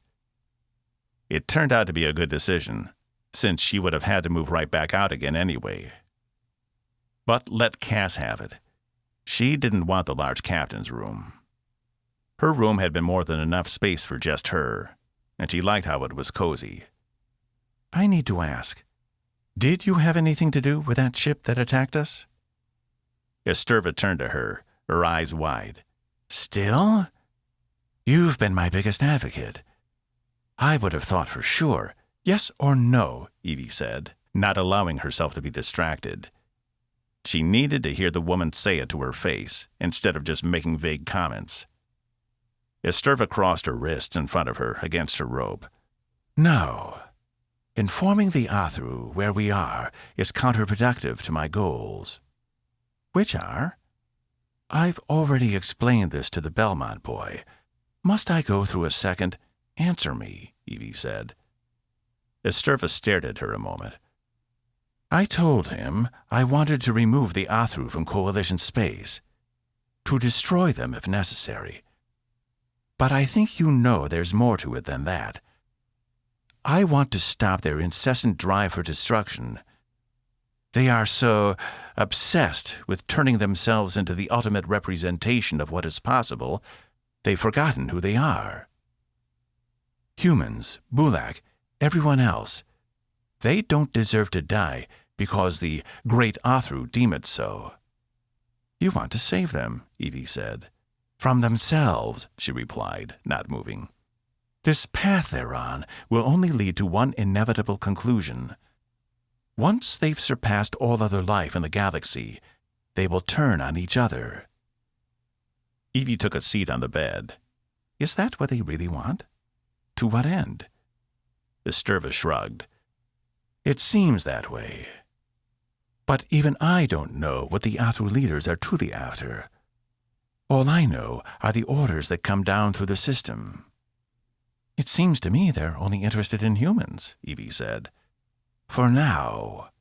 It turned out to be a good decision, since she would have had to move right back out again anyway. But let Cass have it. She didn't want the large captain's room. Her room had been more than enough space for just her, and she liked how it was cozy. "I need to ask, did you have anything to do with that ship that attacked us?" Esturva turned to her eyes wide. "Still? You've been my biggest advocate. I would have thought for sure." "Yes or no," Evie said, not allowing herself to be distracted. She needed to hear the woman say it to her face, instead of just making vague comments. Esturva crossed her wrists in front of her against her robe. "No. Informing the Athru where we are is counterproductive to my goals." "Which are?" "I've already explained this to the Belmont boy. Must I go through a second? Answer me, Evie said. Esturva stared at her a moment. I told him I wanted to remove the Athru from Coalition space, to destroy them if necessary. But I think you know there's more to it than that. I want to stop their incessant drive for destruction. They are so obsessed with turning themselves into the ultimate representation of what is possible, they've forgotten who they are. Humans, Bulak, everyone else, they don't deserve to die because the great Athru deem it so. You want to save them, Evie said. From themselves, she replied, not moving. This path they're on will only lead to one inevitable conclusion. Once they've surpassed all other life in the galaxy, they will turn on each other. Evie took a seat on the bed. Is that what they really want? To what end? Esturva shrugged. It seems that way. But even I don't know what the Athru leaders are truly after. All I know are the orders that come down through the system. It seems to me they're only interested in humans, Evie said. For now.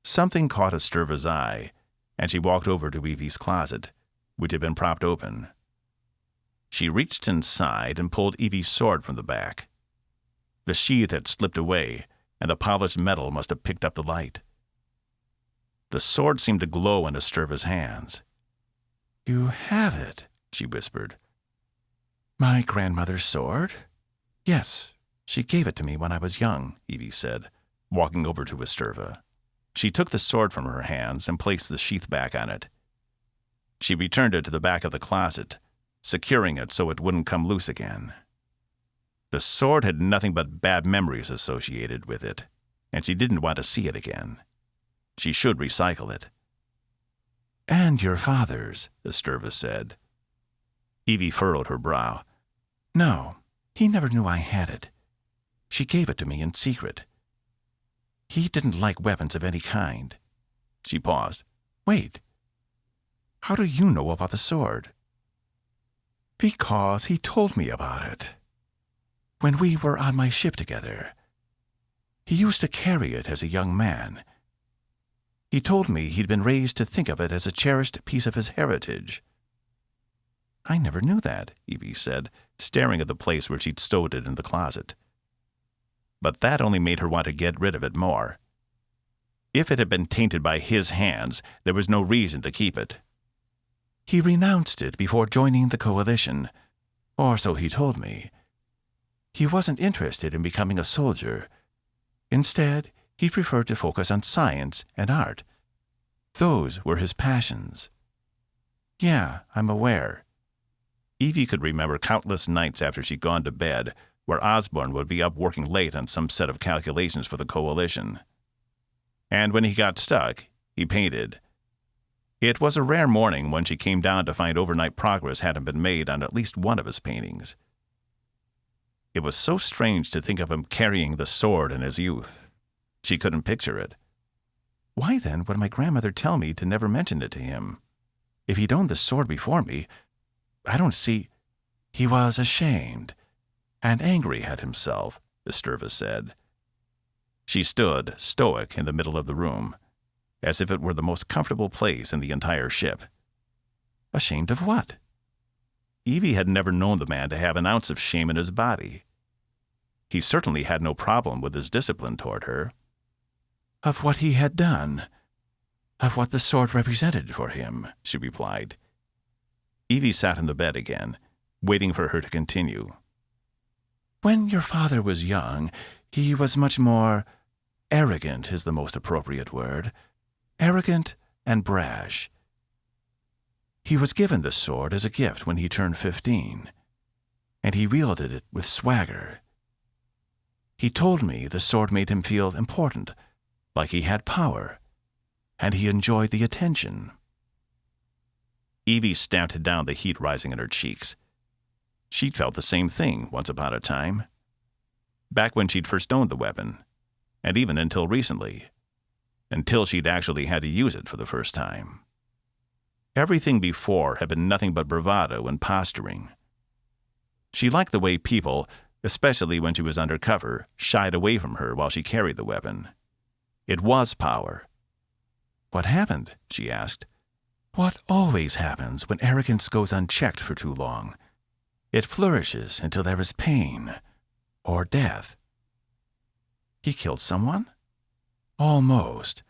Something caught Esturva's eye, and she walked over to Evie's closet, which had been propped open. She reached inside and pulled Evie's sword from the back. The sheath had slipped away, and the polished metal must have picked up the light. The sword seemed to glow in Esturva's hands. You have it, she whispered. My grandmother's sword? Yes, she gave it to me when I was young, Evie said, walking over to Esturva. She took the sword from her hands and placed the sheath back on it. She returned it to the back of the closet, securing it so it wouldn't come loose again. The sword had nothing but bad memories associated with it, and she didn't want to see it again. She should recycle it. And your father's, Esturva said. Evie furrowed her brow. No, he never knew I had it. She gave it to me in secret. He didn't like weapons of any kind. She paused. Wait. How do you know about the sword? Because he told me about it. When we were on my ship together. He used to carry it as a young man. He told me he'd been raised to think of it as a cherished piece of his heritage. I never knew that, Evie said, staring at the place where she'd stowed it in the closet. But that only made her want to get rid of it more. If it had been tainted by his hands, there was no reason to keep it. He renounced it before joining the Coalition, or so he told me. He wasn't interested in becoming a soldier. Instead, he preferred to focus on science and art. Those were his passions. Yeah, I'm aware. Evie could remember countless nights after she'd gone to bed where Osborne would be up working late on some set of calculations for the Coalition. And when he got stuck, he painted. It was a rare morning when she came down to find overnight progress hadn't been made on at least one of his paintings. It was so strange to think of him carrying the sword in his youth. She couldn't picture it. Why then would my grandmother tell me to never mention it to him? If he'd owned the sword before me, I don't see... He was ashamed and angry at himself, Esturva said. She stood, stoic, in the middle of the room, as if it were the most comfortable place in the entire ship. Ashamed of what? Evie had never known the man to have an ounce of shame in his body. He certainly had no problem with his discipline toward her. Of what he had done. Of what the sword represented for him, she replied. Evie sat in the bed again, waiting for her to continue. When your father was young, he was much more... arrogant is the most appropriate word. Arrogant and brash. He was given the sword as a gift when he turned 15, and he wielded it with swagger. He told me the sword made him feel important, like he had power, and he enjoyed the attention. Evie stamped down the heat rising in her cheeks. She'd felt the same thing once upon a time. Back when she'd first owned the weapon, and even until recently. Until she'd actually had to use it for the first time. Everything before had been nothing but bravado and posturing. She liked the way people, especially when she was undercover, shied away from her while she carried the weapon. It was power. "What happened?" she asked. "What always happens when arrogance goes unchecked for too long. It flourishes until there is pain or death." "He killed someone?" "Almost.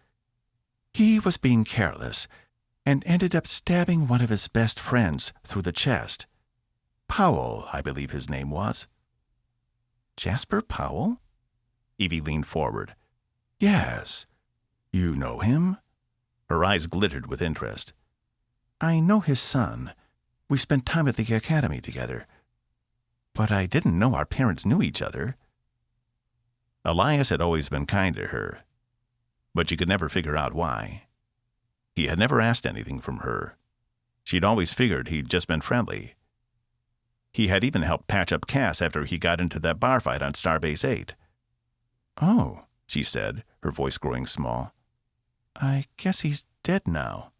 He was being careless and ended up stabbing one of his best friends through the chest. Powell, I believe his name was." "Jasper Powell?" Evie leaned forward. "Yes. You know him?" Her eyes glittered with interest. "I know his son. We spent time at the academy together. But I didn't know our parents knew each other." Elias had always been kind to her, but she could never figure out why. He had never asked anything from her. She'd always figured he'd just been friendly. He had even helped patch up Cass after he got into that bar fight on Starbase 8. "Oh," she said, her voice growing small. "I guess he's dead now."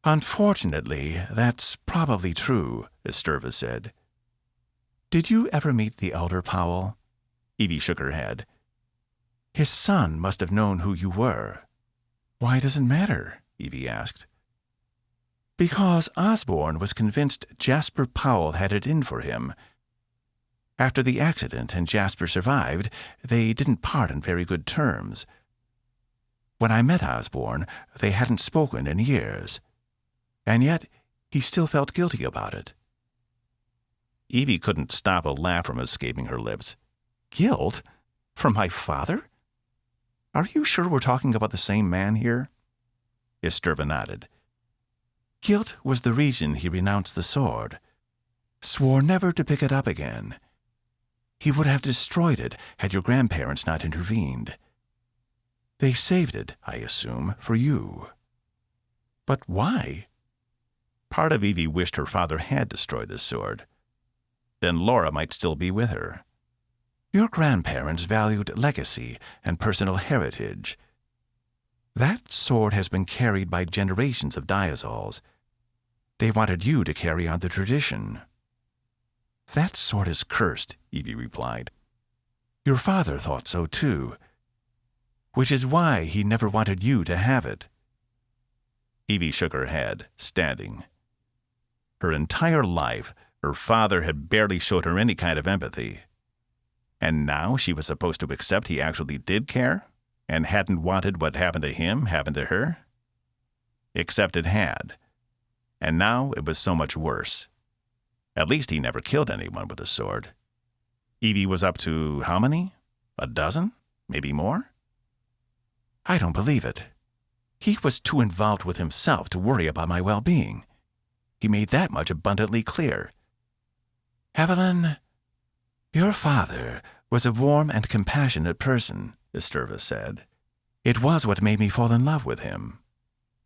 "Unfortunately, that's probably true," Esterva said. "Did you ever meet the elder Powell?" Evie shook her head. "His son must have known who you were." "Why does it matter?" Evie asked. "Because Osborne was convinced Jasper Powell had it in for him. After the accident and Jasper survived, they didn't part on very good terms. When I met Osborne, they hadn't spoken in years. And yet, he still felt guilty about it." Evie couldn't stop a laugh from escaping her lips. "Guilt? From my father? Are you sure we're talking about the same man here?" Esterva nodded. "Guilt was the reason he renounced the sword. Swore never to pick it up again. He would have destroyed it had your grandparents not intervened. They saved it, I assume, for you." "But why?" Part of Evie wished her father had destroyed the sword. Then Laura might still be with her. "Your grandparents valued legacy and personal heritage. That sword has been carried by generations of Diazols. They wanted you to carry on the tradition." "That sword is cursed," Evie replied. "Your father thought so too, which is why he never wanted you to have it." Evie shook her head, standing. Her entire life, her father had barely showed her any kind of empathy. And now she was supposed to accept he actually did care, and hadn't wanted what happened to him happen to her? Except it had. And now it was so much worse. At least he never killed anyone with a sword. Evie was up to how many? A dozen? Maybe more? "I don't believe it. He was too involved with himself to worry about my well-being. He made that much abundantly clear." "Evelyn, your father was a warm and compassionate person," Esterva said. "It was what made me fall in love with him."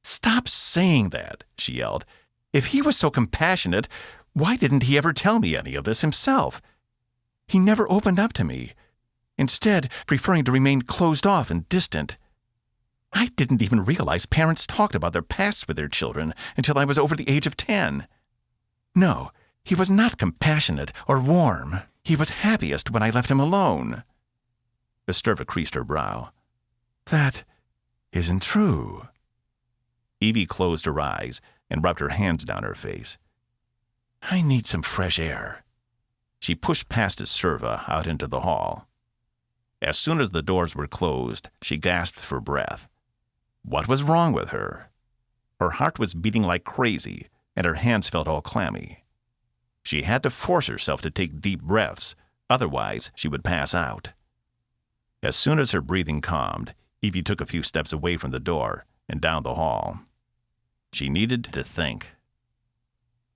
"Stop saying that," she yelled. "If he was so compassionate, why didn't he ever tell me any of this himself? He never opened up to me, instead preferring to remain closed off and distant. I didn't even realize parents talked about their pasts with their children until I was over the age of 10. No, he was not compassionate or warm. He was happiest when I left him alone." Esterva creased her brow. "That isn't true." Evie closed her eyes and rubbed her hands down her face. "I need some fresh air." She pushed past Esterva out into the hall. As soon as the doors were closed, she gasped for breath. What was wrong with her? Her heart was beating like crazy, and her hands felt all clammy. She had to force herself to take deep breaths, otherwise she would pass out. As soon as her breathing calmed, Evie took a few steps away from the door and down the hall. She needed to think.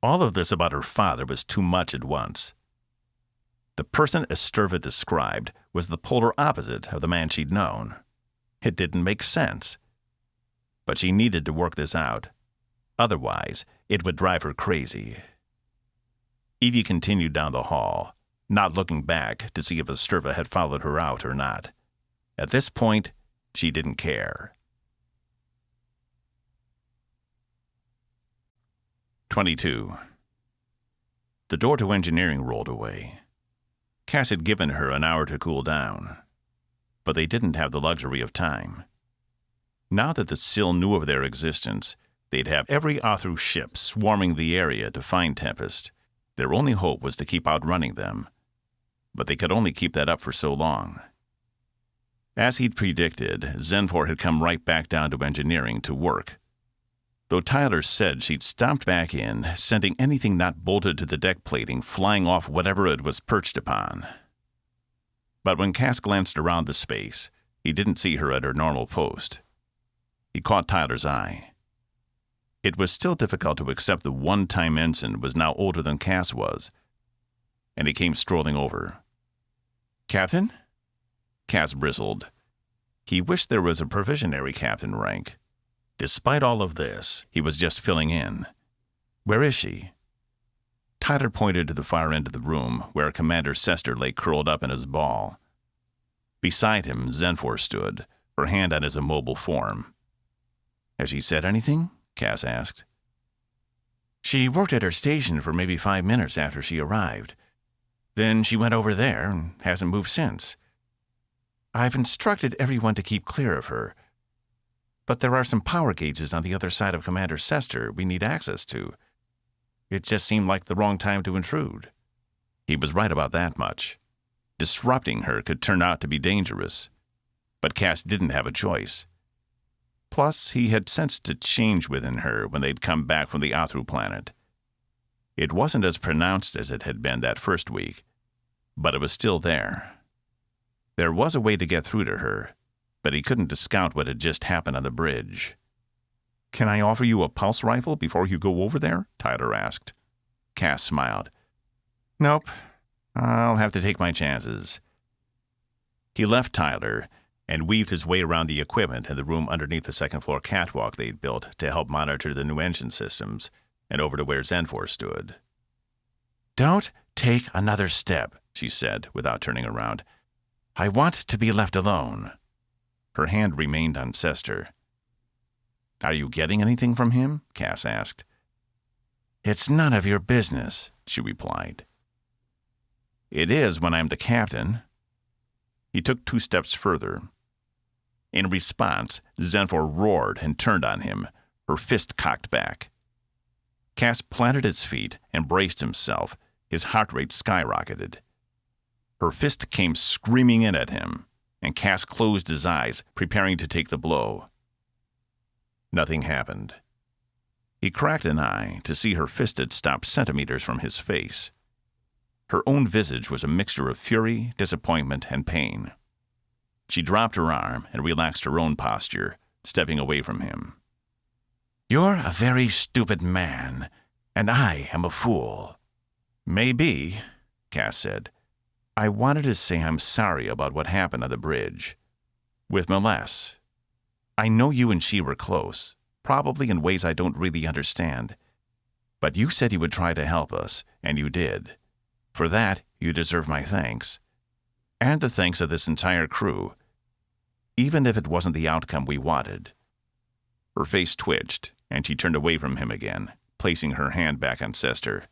All of this about her father was too much at once. The person Esterva described was the polar opposite of the man she'd known. It didn't make sense. But she needed to work this out. Otherwise, it would drive her crazy. Evie continued down the hall, not looking back to see if Esterva had followed her out or not. At this point, she didn't care. 22. The door to engineering rolled away. Cass had given her an hour to cool down, but they didn't have the luxury of time. Now that the Sill knew of their existence, they'd have every Athru ship swarming the area to find Tempest. Their only hope was to keep outrunning them, but they could only keep that up for so long. As he'd predicted, Zenfor had come right back down to engineering to work. Though Tyler said she'd stomped back in, sending anything not bolted to the deck plating flying off whatever it was perched upon. But when Cass glanced around the space, he didn't see her at her normal post. He caught Tyler's eye. It was still difficult to accept the one-time ensign was now older than Cass was, and he came strolling over. "Captain?" Cass bristled. He wished there was a provisionary captain rank. Despite all of this, he was just filling in. "Where is she?" Tyler pointed to the far end of the room, where Commander Sester lay curled up in his ball. Beside him, Zenfor stood, her hand on his immobile form. "Has she said anything?" Cass asked. "She worked at her station for maybe 5 minutes after she arrived. Then she went over there and hasn't moved since. I've instructed everyone to keep clear of her. But there are some power gauges on the other side of Commander Sester we need access to. It just seemed like the wrong time to intrude." He was right about that much. Disrupting her could turn out to be dangerous. But Cass didn't have a choice. Plus, he had sensed a change within her when they'd come back from the Athru planet. It wasn't as pronounced as it had been that first week, but it was still there. There was a way to get through to her, but he couldn't discount what had just happened on the bridge. "Can I offer you a pulse rifle before you go over there?" Tyler asked. Cass smiled. "Nope. I'll have to take my chances." He left Tyler and weaved his way around the equipment in the room underneath the second-floor catwalk they'd built to help monitor the new engine systems, and over to where Zenfor stood. "Don't take another step," she said, without turning around. "I want to be left alone." Her hand remained on Sester. "Are you getting anything from him?" Cass asked. "It's none of your business," she replied. "It is when I'm the captain." He took 2 steps further. In response, Zenfor roared and turned on him, her fist cocked back. Cass planted his feet and braced himself, his heart rate skyrocketed. Her fist came screaming in at him, and Cass closed his eyes, preparing to take the blow. Nothing happened. He cracked an eye to see her fist had stopped centimeters from his face. Her own visage was a mixture of fury, disappointment, and pain. She dropped her arm and relaxed her own posture, stepping away from him. "You're a very stupid man, and I am a fool." "Maybe," Cass said. "I wanted to say I'm sorry about what happened on the bridge. With Meless. I know you and she were close, probably in ways I don't really understand. But you said you would try to help us, and you did. For that, you deserve my thanks. And the thanks of this entire crew, even if it wasn't the outcome we wanted." Her face twitched, and she turned away from him again, placing her hand back on Sester.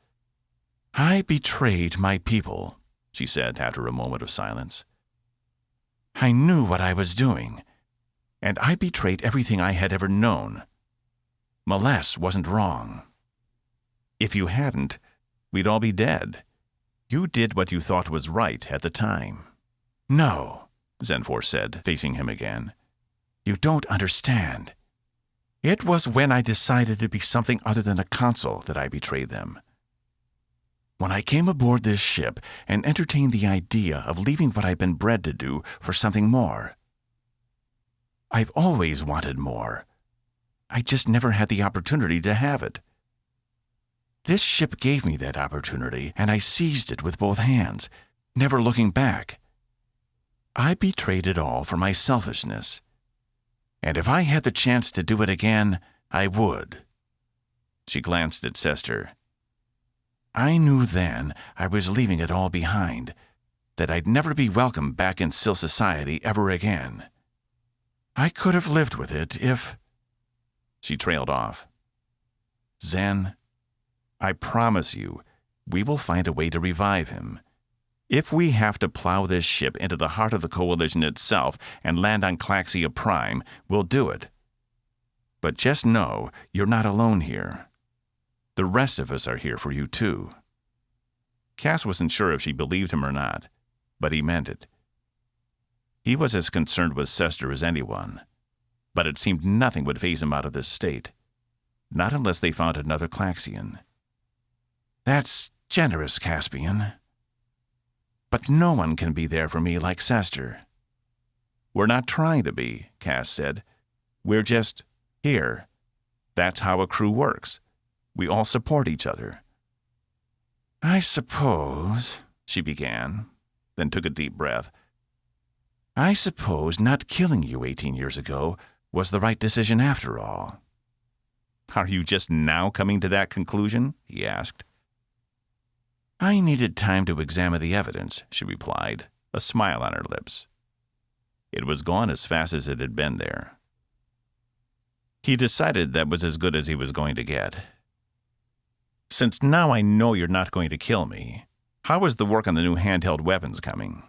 "I betrayed my people," she said after a moment of silence. "I knew what I was doing, and I betrayed everything I had ever known. Meless wasn't wrong. If you hadn't, we'd all be dead. You did what you thought was right at the time." "No," Zenfor said, facing him again. "You don't understand. It was when I decided to be something other than a consul that I betrayed them. When I came aboard this ship and entertained the idea of leaving what I've been bred to do for something more. I've always wanted more. I just never had the opportunity to have it. This ship gave me that opportunity, and I seized it with both hands, never looking back. I betrayed it all for my selfishness. And if I had the chance to do it again, I would." She glanced at Sester. "I knew then I was leaving it all behind, that I'd never be welcome back in Sill society ever again. I could have lived with it if—" She trailed off. "Zen, I promise you, we will find a way to revive him. If we have to plow this ship into the heart of the Coalition itself and land on Claxia Prime, we'll do it. But just know you're not alone here. The rest of us are here for you, too." Cass wasn't sure if she believed him or not, but he meant it. He was as concerned with Sester as anyone, but it seemed nothing would phase him out of this state. Not unless they found another Claxian. "That's generous, Caspian. But no one can be there for me like Sester." "We're not trying to be," Cass said. "We're just here. That's how a crew works. We all support each other." "I suppose," she began, then took a deep breath. "I suppose not killing you 18 years ago was the right decision after all." "Are you just now coming to that conclusion?" he asked. "I needed time to examine the evidence," she replied, a smile on her lips. It was gone as fast as it had been there. He decided that was as good as he was going to get. "Since now I know you're not going to kill me, how is the work on the new handheld weapons coming?"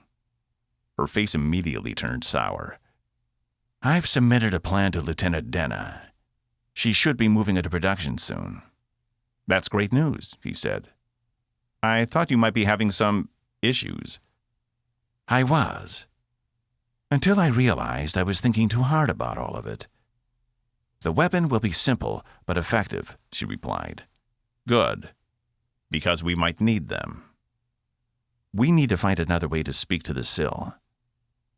Her face immediately turned sour. "I've submitted a plan to Lieutenant Denna. She should be moving into production soon." "That's great news," he said. "I thought you might be having some issues." "I was. Until I realized I was thinking too hard about all of it." "The weapon will be simple but effective," she replied. "Good. Because we might need them. We need to find another way to speak to the Sill.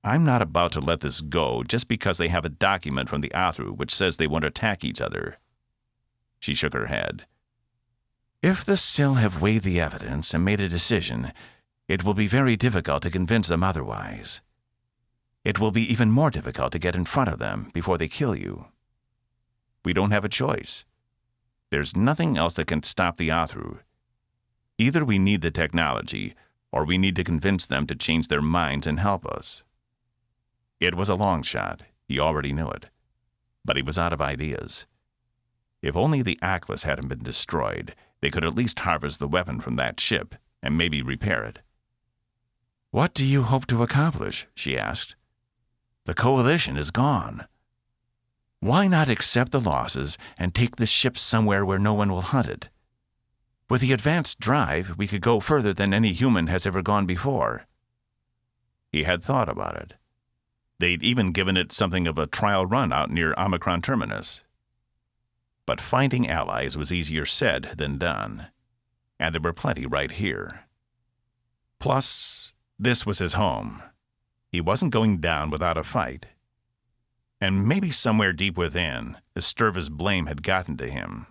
I'm not about to let this go just because they have a document from the Athru which says they won't attack each other." She shook her head. "If the Sill have weighed the evidence and made a decision, it will be very difficult to convince them otherwise. It will be even more difficult to get in front of them before they kill you. We don't have a choice. There's nothing else that can stop the Athru. Either we need the technology, or we need to convince them to change their minds and help us." It was a long shot. He already knew it. But he was out of ideas. If only the Atlas hadn't been destroyed, they could at least harvest the weapon from that ship and maybe repair it. "What do you hope to accomplish?" she asked. "The Coalition is gone. Why not accept the losses and take the ship somewhere where no one will hunt it? With the advanced drive, we could go further than any human has ever gone before." He had thought about it. They'd even given it something of a trial run out near Omicron Terminus. But finding allies was easier said than done, and there were plenty right here. Plus, this was his home. He wasn't going down without a fight. And maybe somewhere deep within, Esturva's blame had gotten to him.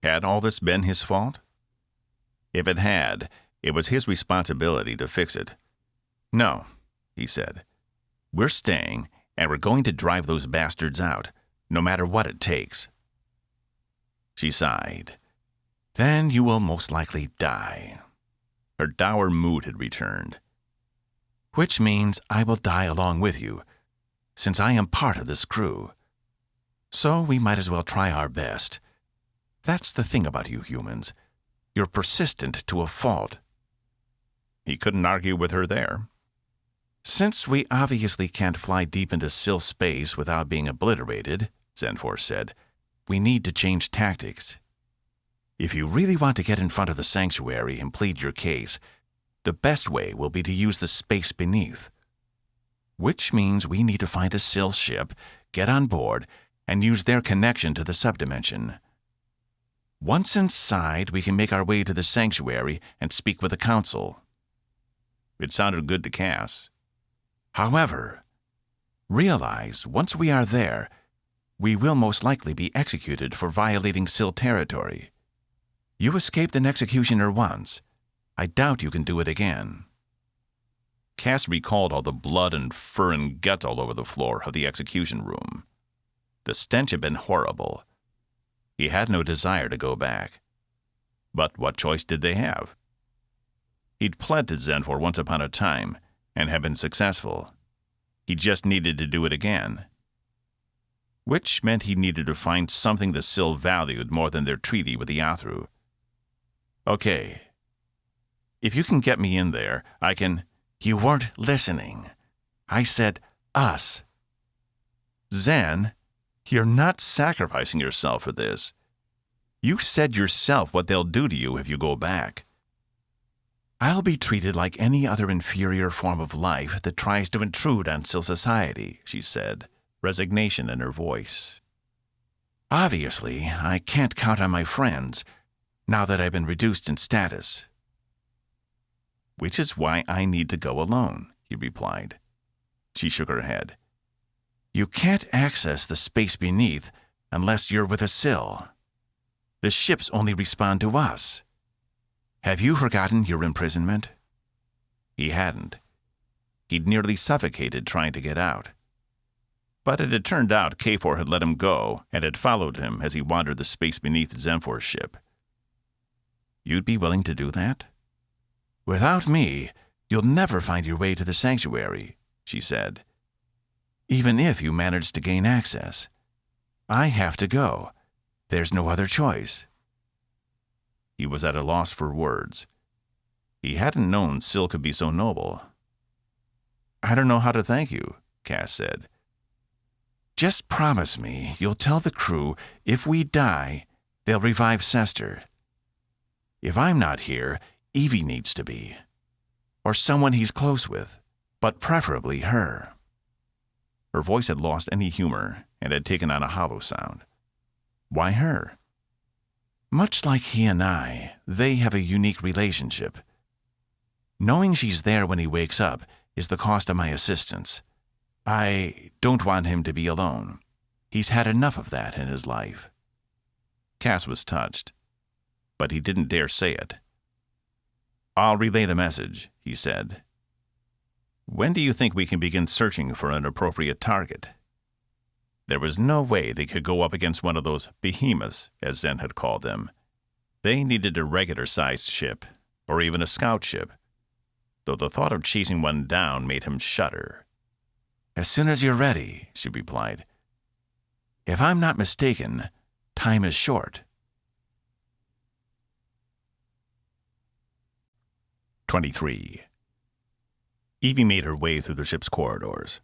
Had all this been his fault? If it had, it was his responsibility to fix it. "No," he said. "We're staying, and we're going to drive those bastards out, no matter what it takes." She sighed. "Then you will most likely die." Her dour mood had returned. "Which means I will die along with you, since I am part of this crew. So we might as well try our best. That's the thing about you humans. You're persistent to a fault." He couldn't argue with her there. "Since we obviously can't fly deep into Sill space without being obliterated," Zenfor said, "we need to change tactics. If you really want to get in front of the Sanctuary and plead your case, the best way will be to use the space beneath. Which means we need to find a Sill ship, get on board, and use their connection to the subdimension. Once inside, we can make our way to the Sanctuary and speak with the Council." It sounded good to Cass. "However, realize once we are there, we will most likely be executed for violating Sill territory. You escaped an executioner once. I doubt you can do it again." Cass recalled all the blood and fur and guts all over the floor of the execution room. The stench had been horrible. He had no desire to go back. But what choice did they have? He'd pled to Zenfor once upon a time, and had been successful. He just needed to do it again. Which meant he needed to find something the Sill valued more than their treaty with the Athru. "Okay," If you can get me in there, I can—" "You weren't listening. I said us." "Zen, you're not sacrificing yourself for this. You said yourself what they'll do to you if you go back." "I'll be treated like any other inferior form of life that tries to intrude on society," she said, resignation in her voice. "Obviously, I can't count on my friends, now that I've been reduced in status." "Which is why I need to go alone," he replied. She shook her head. "You can't access the space beneath unless you're with a Sill. The ships only respond to us. Have you forgotten your imprisonment?" He hadn't. He'd nearly suffocated trying to get out. But it had turned out K4 had let him go and had followed him as he wandered the space beneath Zenfor's ship. "You'd be willing to do that?" "Without me, you'll never find your way to the sanctuary," she said. "Even if you manage to gain access. I have to go. There's no other choice." He was at a loss for words. He hadn't known Sill could be so noble. "I don't know how to thank you," Cass said. "Just promise me you'll tell the crew if we die, they'll revive Sester. If I'm not here, Evie needs to be. Or someone he's close with, but preferably her." Her voice had lost any humor and had taken on a hollow sound. "Why her?" "Much like he and I, they have a unique relationship. Knowing she's there when he wakes up is the cost of my assistance. I don't want him to be alone. He's had enough of that in his life." Cass was touched, but he didn't dare say it. "I'll relay the message," he said. "When do you think we can begin searching for an appropriate target?" There was no way they could go up against one of those behemoths, as Zen had called them. They needed a regular-sized ship, or even a scout ship, though the thought of chasing one down made him shudder. "As soon as you're ready," she replied. "If I'm not mistaken, time is short." 23. Evie made her way through the ship's corridors.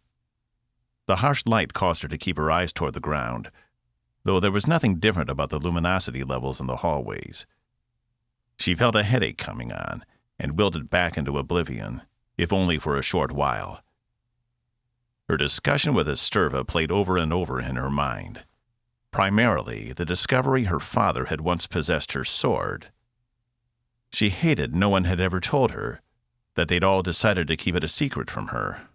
The harsh light caused her to keep her eyes toward the ground, though there was nothing different about the luminosity levels in the hallways. She felt a headache coming on and wilted back into oblivion, if only for a short while. Her discussion with Esturva played over and over in her mind. Primarily, the discovery her father had once possessed her sword. She hated no one had ever told her that they'd all decided to keep it a secret from her.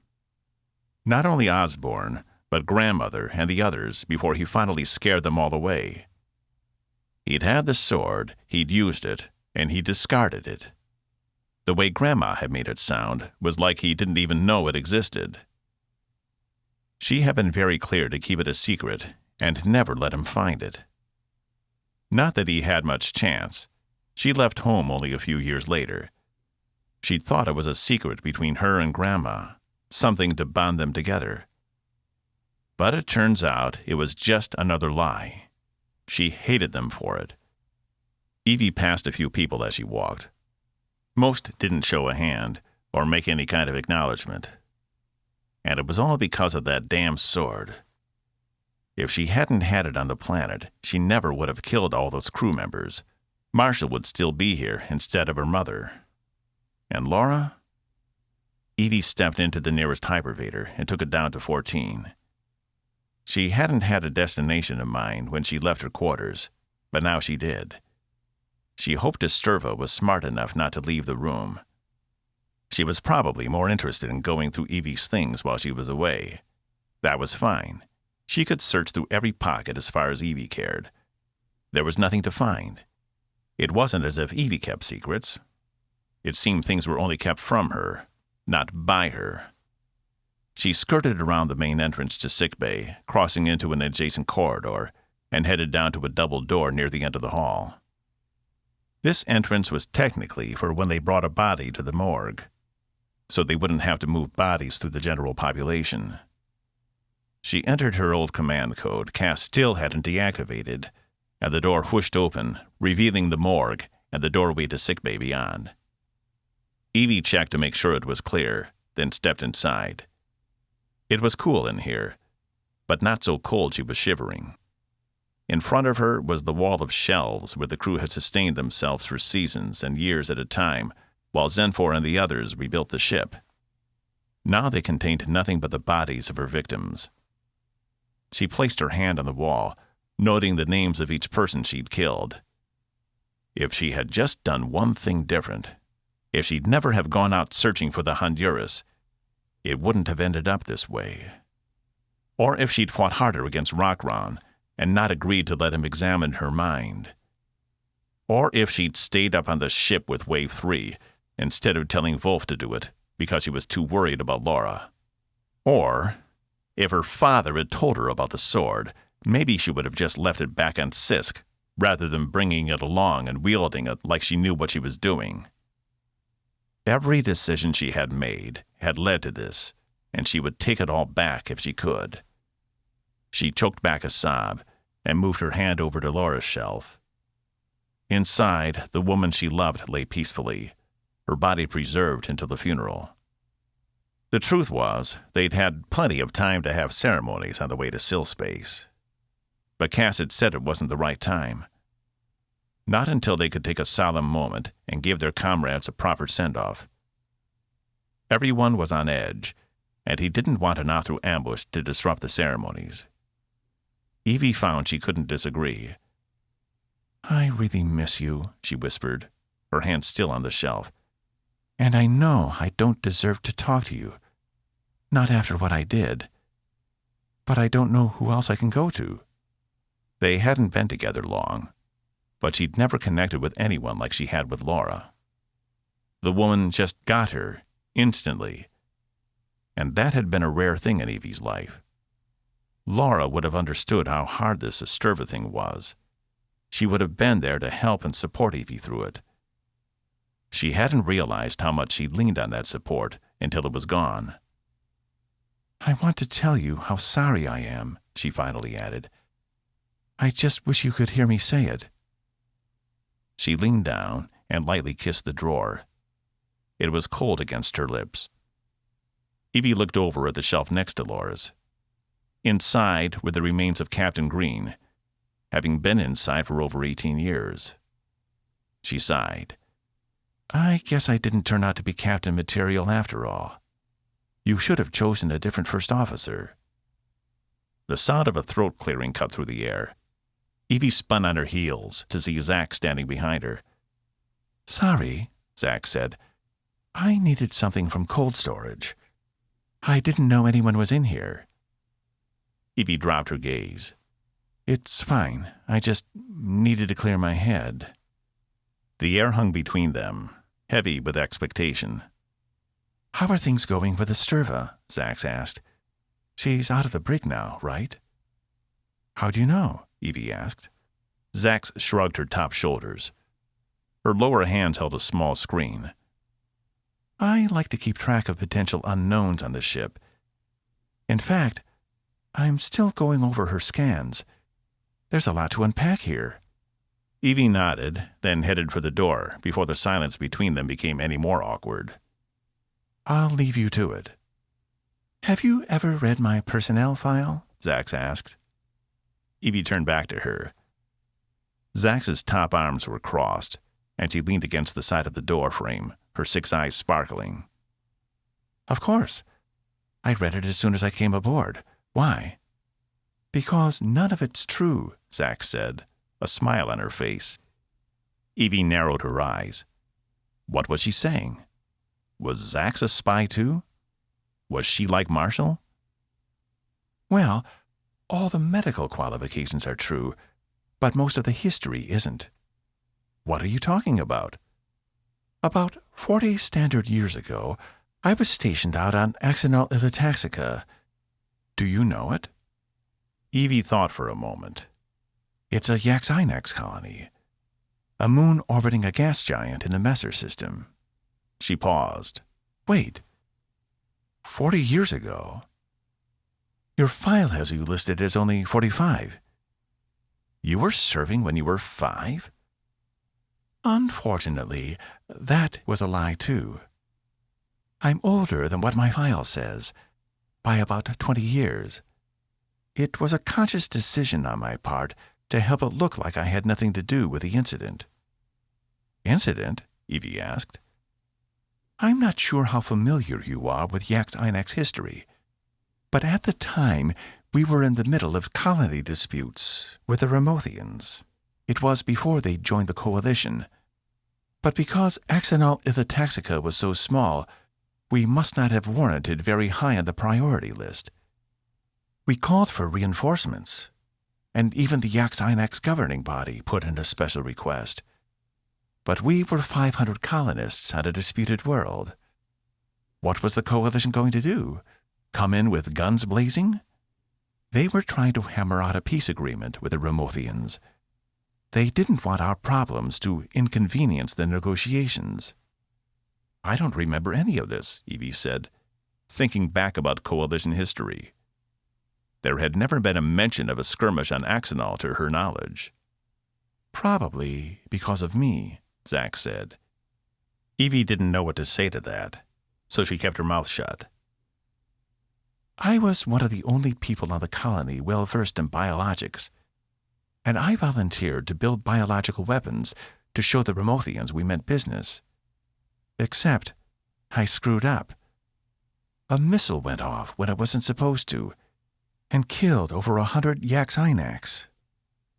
Not only Osborne, but grandmother and the others before he finally scared them all away. He'd had the sword, he'd used it, and he discarded it. The way Grandma had made it sound was like he didn't even know it existed. She had been very clear to keep it a secret and never let him find it. Not that he had much chance. She left home only a few years later. She'd thought it was a secret between her and Grandma, something to bond them together. But it turns out it was just another lie. She hated them for it. Evie passed a few people as she walked. Most didn't show a hand or make any kind of acknowledgement. And it was all because of that damn sword. If she hadn't had it on the planet, she never would have killed all those crew members. Marshall would still be here instead of her mother. And Laura? Evie stepped into the nearest hypervator and took it down to 14. She hadn't had a destination in mind when she left her quarters, but now she did. She hoped Esturva was smart enough not to leave the room. She was probably more interested in going through Evie's things while she was away. That was fine. She could search through every pocket as far as Evie cared. There was nothing to find. It wasn't as if Evie kept secrets. It seemed things were only kept from her, not by her. She skirted around the main entrance to sickbay, crossing into an adjacent corridor, and headed down to a double door near the end of the hall. This entrance was technically for when they brought a body to the morgue, so they wouldn't have to move bodies through the general population. She entered her old command code Cass still hadn't deactivated, and the door whooshed open, revealing the morgue and the doorway to sickbay beyond. Evie checked to make sure it was clear, then stepped inside. It was cool in here, but not so cold she was shivering. In front of her was the wall of shelves where the crew had sustained themselves for seasons and years at a time, while Zenfor and the others rebuilt the ship. Now they contained nothing but the bodies of her victims. She placed her hand on the wall, noting the names of each person she'd killed. If she had just done one thing different, if she'd never have gone out searching for the Honduras, it wouldn't have ended up this way. Or if she'd fought harder against Rockron and not agreed to let him examine her mind. Or if she'd stayed up on the ship with Wave 3 instead of telling Wolf to do it because she was too worried about Laura. Or if her father had told her about the sword, maybe she would have just left it back on Sisk rather than bringing it along and wielding it like she knew what she was doing. Every decision she had made had led to this, and she would take it all back if she could. She choked back a sob and moved her hand over to Laura's shelf. Inside, the woman she loved lay peacefully, her body preserved until the funeral. The truth was, they'd had plenty of time to have ceremonies on the way to Sill Space. But Cass had said it wasn't the right time. Not until they could take a solemn moment and give their comrades a proper send-off. Everyone was on edge, and he didn't want an Athru ambush to disrupt the ceremonies. Evie found she couldn't disagree. "I really miss you," she whispered, her hand still on the shelf. "And I know I don't deserve to talk to you. Not after what I did. But I don't know who else I can go to." They hadn't been together long, but she'd never connected with anyone like she had with Laura. The woman just got her, instantly. And that had been a rare thing in Evie's life. Laura would have understood how hard this Asturva thing was. She would have been there to help and support Evie through it. She hadn't realized how much she'd leaned on that support until it was gone. "I want to tell you how sorry I am," she finally added. "I just wish you could hear me say it." She leaned down and lightly kissed the drawer. It was cold against her lips. Evie looked over at the shelf next to Laura's. Inside were the remains of Captain Green, having been inside for over 18 years. She sighed. "I guess I didn't turn out to be captain material after all. You should have chosen a different first officer." The sound of a throat clearing cut through the air. Evie spun on her heels to see Zack standing behind her. "Sorry," Zack said. "I needed something from cold storage. I didn't know anyone was in here." Evie dropped her gaze. "It's fine. I just needed to clear my head." The air hung between them, heavy with expectation. "How are things going with Asturva?" Zax asked. "She's out of the brig now, right?" "How do you know?" Evie asked. Zax shrugged her top shoulders. Her lower hands held a small screen. "I like to keep track of potential unknowns on the ship. In fact, I'm still going over her scans. There's a lot to unpack here." Evie nodded, then headed for the door before the silence between them became any more awkward. "I'll leave you to it." "Have you ever read my personnel file?" Zax asked. Evie turned back to her. Zax's top arms were crossed, and she leaned against the side of the door frame, her 6 eyes sparkling. "Of course. I read it as soon as I came aboard. Why?" "Because none of it's true," Zax said, a smile on her face. Evie narrowed her eyes. What was she saying? Was Zax a spy too? Was she like Marshall? "Well, all the medical qualifications are true, but most of the history isn't." "What are you talking about?" "About 40 standard years ago, I was stationed out on Axinal Ilitaxica. Do you know it?" Evie thought for a moment. "It's a Yaxinax colony, a moon orbiting a gas giant in the Messer system." She paused. "Wait. 40 years ago? Your file has you listed as only 45. You were serving when you were 5? "Unfortunately, that was a lie too. I'm older than what my file says, by about 20 years. It was a conscious decision on my part to help it look like I had nothing to do with the incident." "Incident?" Evie asked. "I'm not sure how familiar you are with Yax-Inax history, but at the time we were in the middle of colony disputes with the Remothians. It was before they joined the coalition. But because Axonal Illotaxica was so small, we must not have warranted very high on the priority list. We called for reinforcements, and even the Yax-Inax governing body put in a special request. But we were 500 colonists on a disputed world. What was the coalition going to do? Come in with guns blazing? They were trying to hammer out a peace agreement with the Remothians. They didn't want our problems to inconvenience the negotiations." "I don't remember any of this," Evie said, thinking back about coalition history. There had never been a mention of a skirmish on Axonal to her knowledge. "Probably because of me," Zach said. Evie didn't know what to say to that, so she kept her mouth shut. "I was one of the only people on the colony well-versed in biologics, and I volunteered to build biological weapons to show the Remothians we meant business. Except, I screwed up. A missile went off when it wasn't supposed to, and killed over 100 Yax-Inax."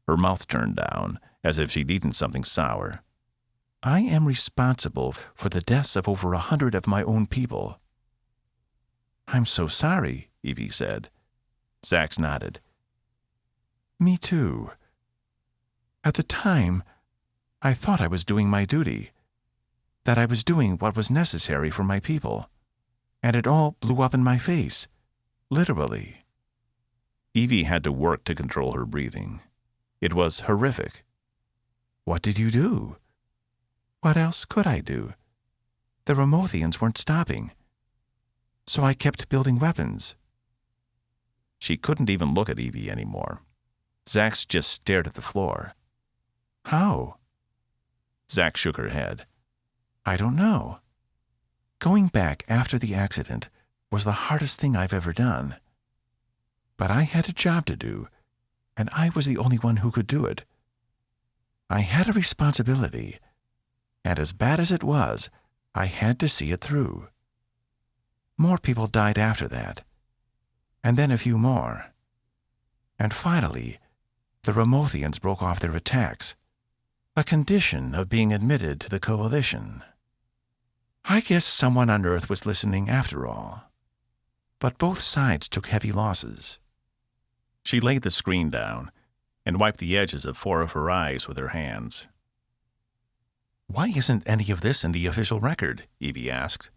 Her mouth turned down, as if she'd eaten something sour. "I am responsible for the deaths of over 100 of my own people." "I'm so sorry," Evie said. Zax nodded. "Me too. At the time, I thought I was doing my duty, that I was doing what was necessary for my people, and it all blew up in my face, literally." Evie had to work to control her breathing. It was horrific. "What did you do?" "What else could I do? The Remothians weren't stopping, so I kept building weapons." She couldn't even look at Evie anymore. Zax just stared at the floor. "How?" Zax shook her head. "I don't know. Going back after the accident was the hardest thing I've ever done. But I had a job to do, and I was the only one who could do it. I had a responsibility, and as bad as it was, I had to see it through. More people died after that, and then a few more. And finally, the Remothians broke off their attacks, a condition of being admitted to the coalition. I guess someone on Earth was listening after all. But both sides took heavy losses." She laid the screen down and wiped the edges of 4 of her eyes with her hands. "Why isn't any of this in the official record?" Evie asked.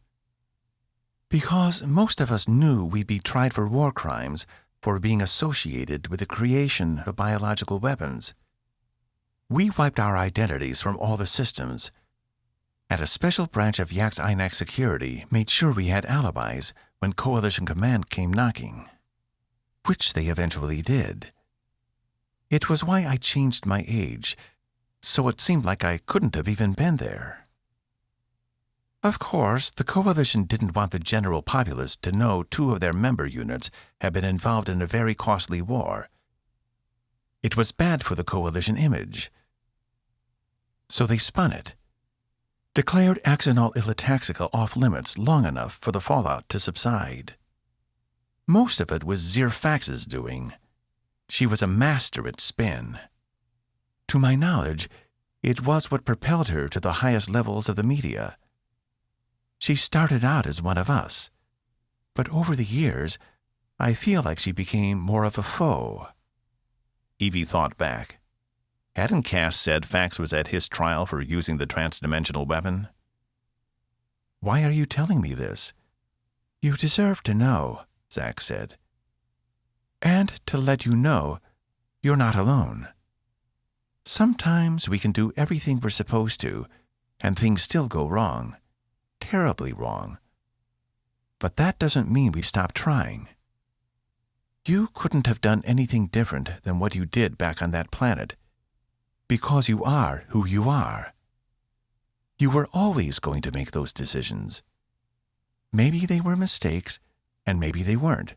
"Because most of us knew we'd be tried for war crimes for being associated with the creation of biological weapons. We wiped our identities from all the systems, and a special branch of Yax-Inax security made sure we had alibis when Coalition Command came knocking, which they eventually did. It was why I changed my age, so it seemed like I couldn't have even been there. Of course, the Coalition didn't want the general populace to know 2 of their member units had been involved in a very costly war. It was bad for the Coalition image. So they spun it, declared Axonal Illotaxica off-limits long enough for the fallout to subside. Most of it was Zirfax's doing. She was a master at spin. To my knowledge, it was what propelled her to the highest levels of the media. She started out as one of us, but over the years, I feel like she became more of a foe." Evie thought back. Hadn't Cass said Fax was at his trial for using the transdimensional weapon? "Why are you telling me this?" "You deserve to know," Zack said. "And to let you know, you're not alone. Sometimes we can do everything we're supposed to, and things still go wrong. Terribly wrong. But that doesn't mean we stop trying. You couldn't have done anything different than what you did back on that planet, because you are who you are. You were always going to make those decisions. Maybe they were mistakes, and maybe they weren't.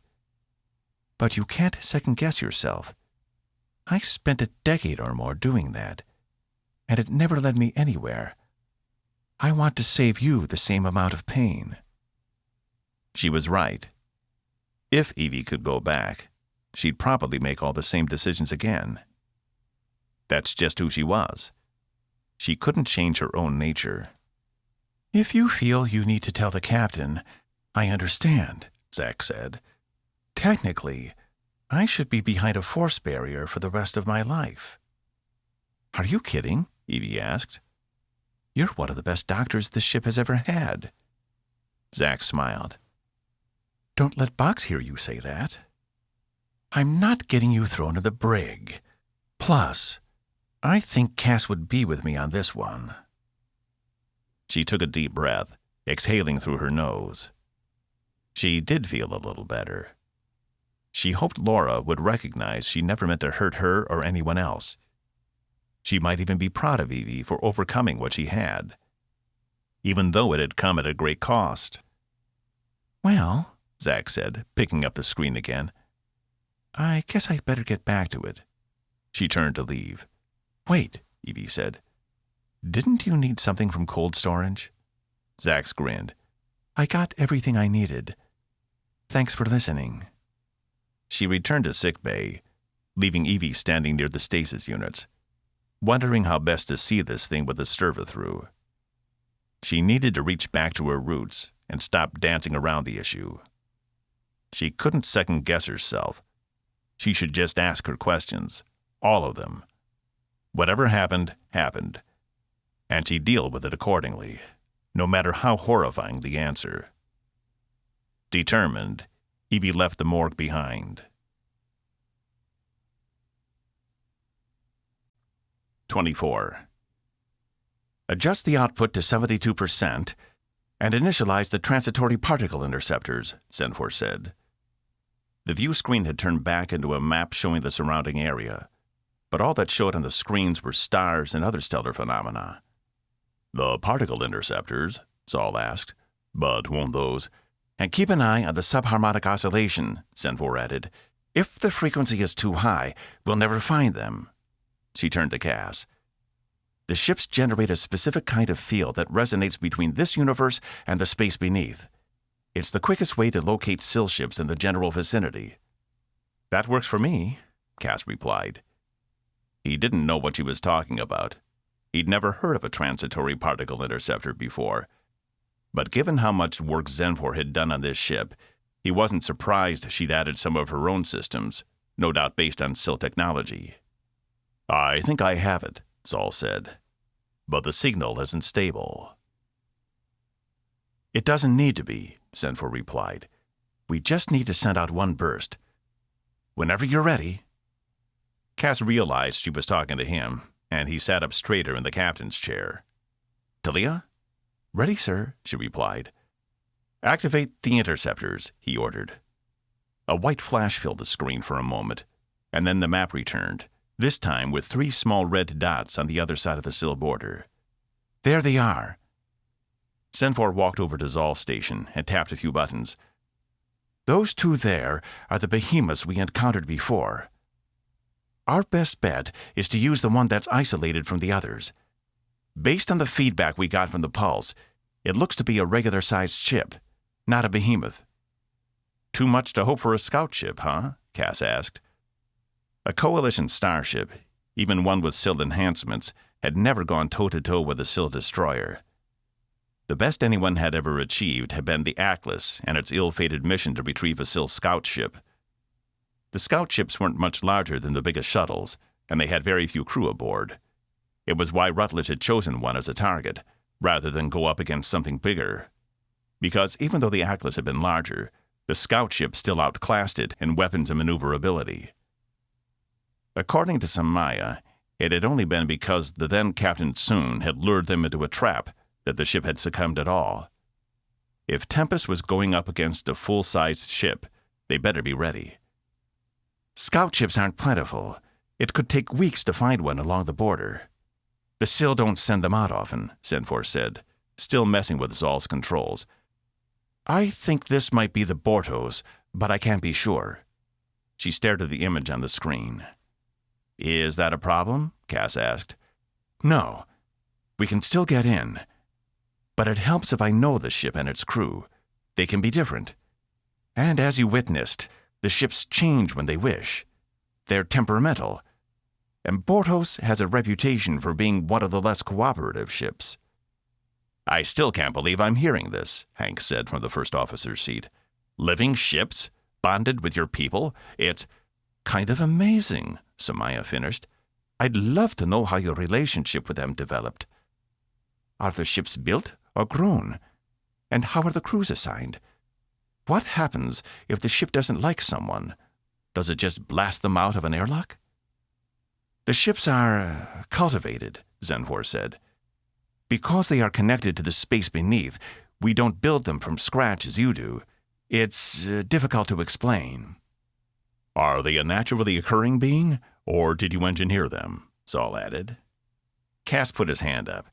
But you can't second-guess yourself. I spent a decade or more doing that, and it never led me anywhere. I want to save you the same amount of pain." She was right. If Evie could go back, she'd probably make all the same decisions again. That's just who she was. She couldn't change her own nature. "If you feel you need to tell the captain, I understand," Zach said. "Technically, I should be behind a force barrier for the rest of my life." "Are you kidding?" Evie asked. "You're one of the best doctors this ship has ever had." Zach smiled. "Don't let Box hear you say that. I'm not getting you thrown in the brig. Plus, I think Cass would be with me on this one." She took a deep breath, exhaling through her nose. She did feel a little better. She hoped Laura would recognize she never meant to hurt her or anyone else. She might even be proud of Evie for overcoming what she had, even though it had come at a great cost. "Well," Zach said, picking up the screen again, "I guess I'd better get back to it." She turned to leave. "Wait," Evie said. "Didn't you need something from cold storage?" Zach grinned. "I got everything I needed. Thanks for listening." She returned to sickbay, leaving Evie standing near the stasis units, wondering how best to see this thing with the server through. She needed to reach back to her roots and stop dancing around the issue. She couldn't second-guess herself. She should just ask her questions, all of them. Whatever happened, happened, and she'd deal with it accordingly, no matter how horrifying the answer. Determined, Evie left the morgue behind. 24. Adjust the output to 72% and initialize the transitory particle interceptors, Zenfor said. The view screen had turned back into a map showing the surrounding area, but all that showed on the screens were stars and other stellar phenomena. "The particle interceptors?" Saul asked. "But won't those—" "And keep an eye on the subharmonic oscillation," Zenfor added. "If the frequency is too high, we'll never find them." She turned to Cass. "The ships generate a specific kind of field that resonates between this universe and the space beneath. It's the quickest way to locate SIL ships in the general vicinity." "That works for me," Cass replied. He didn't know what she was talking about. He'd never heard of a transitory particle interceptor before. But given how much work Zenfor had done on this ship, he wasn't surprised she'd added some of her own systems, no doubt based on SIL technology. "I think I have it," Saul said. "But the signal isn't stable." "It doesn't need to be," Zenfor replied. "We just need to send out one burst. Whenever you're ready." Cass realized she was talking to him, and he sat up straighter in the captain's chair. "Talia?" "Ready, sir," she replied. "Activate the interceptors," he ordered. A white flash filled the screen for a moment, and then the map returned, this time with 3 small red dots on the other side of the SIL border. "There they are." Zenfor walked over to Zol's station and tapped a few buttons. "Those 2 there are the behemoths we encountered before. Our best bet is to use the one that's isolated from the others. Based on the feedback we got from the pulse, it looks to be a regular-sized ship, not a behemoth." "Too much to hope for a scout ship, huh?" Cass asked. A Coalition starship, even one with SIL enhancements, had never gone toe-to-toe with a SIL destroyer. The best anyone had ever achieved had been the Atlas and its ill-fated mission to retrieve a SIL scout ship. The scout ships weren't much larger than the biggest shuttles, and they had very few crew aboard. It was why Rutledge had chosen one as a target, rather than go up against something bigger. Because even though the Atlas had been larger, the scout ship still outclassed it in weapons and maneuverability. According to Samaya, it had only been because the then Captain Soon had lured them into a trap that the ship had succumbed at all. If Tempest was going up against a full-sized ship, they better be ready. "Scout ships aren't plentiful. It could take weeks to find one along the border. The SIL don't send them out often," Zenfor said, still messing with Zol's controls. I think this might be the Bortos, but I can't be sure. She stared at the image on the screen. Is that a problem? Cass asked. No. We can still get in. But it helps if I know the ship and its crew. They can be different. And as you witnessed, the ships change when they wish. They're temperamental. And Bortos has a reputation for being one of the less cooperative ships. I still can't believe I'm hearing this, Hank said from the first officer's seat. Living ships? Bonded with your people? It's kind of amazing, Samaya finished. I'd love to know how your relationship with them developed. Are the ships built or grown? And how are the crews assigned? What happens if the ship doesn't like someone? Does it just blast them out of an airlock? The ships are cultivated, Zenfor said. Because they are connected to the space beneath, we don't build them from scratch as you do. It's difficult to explain. Are they a naturally occurring being, or did you engineer them? Saul added. Cass put his hand up.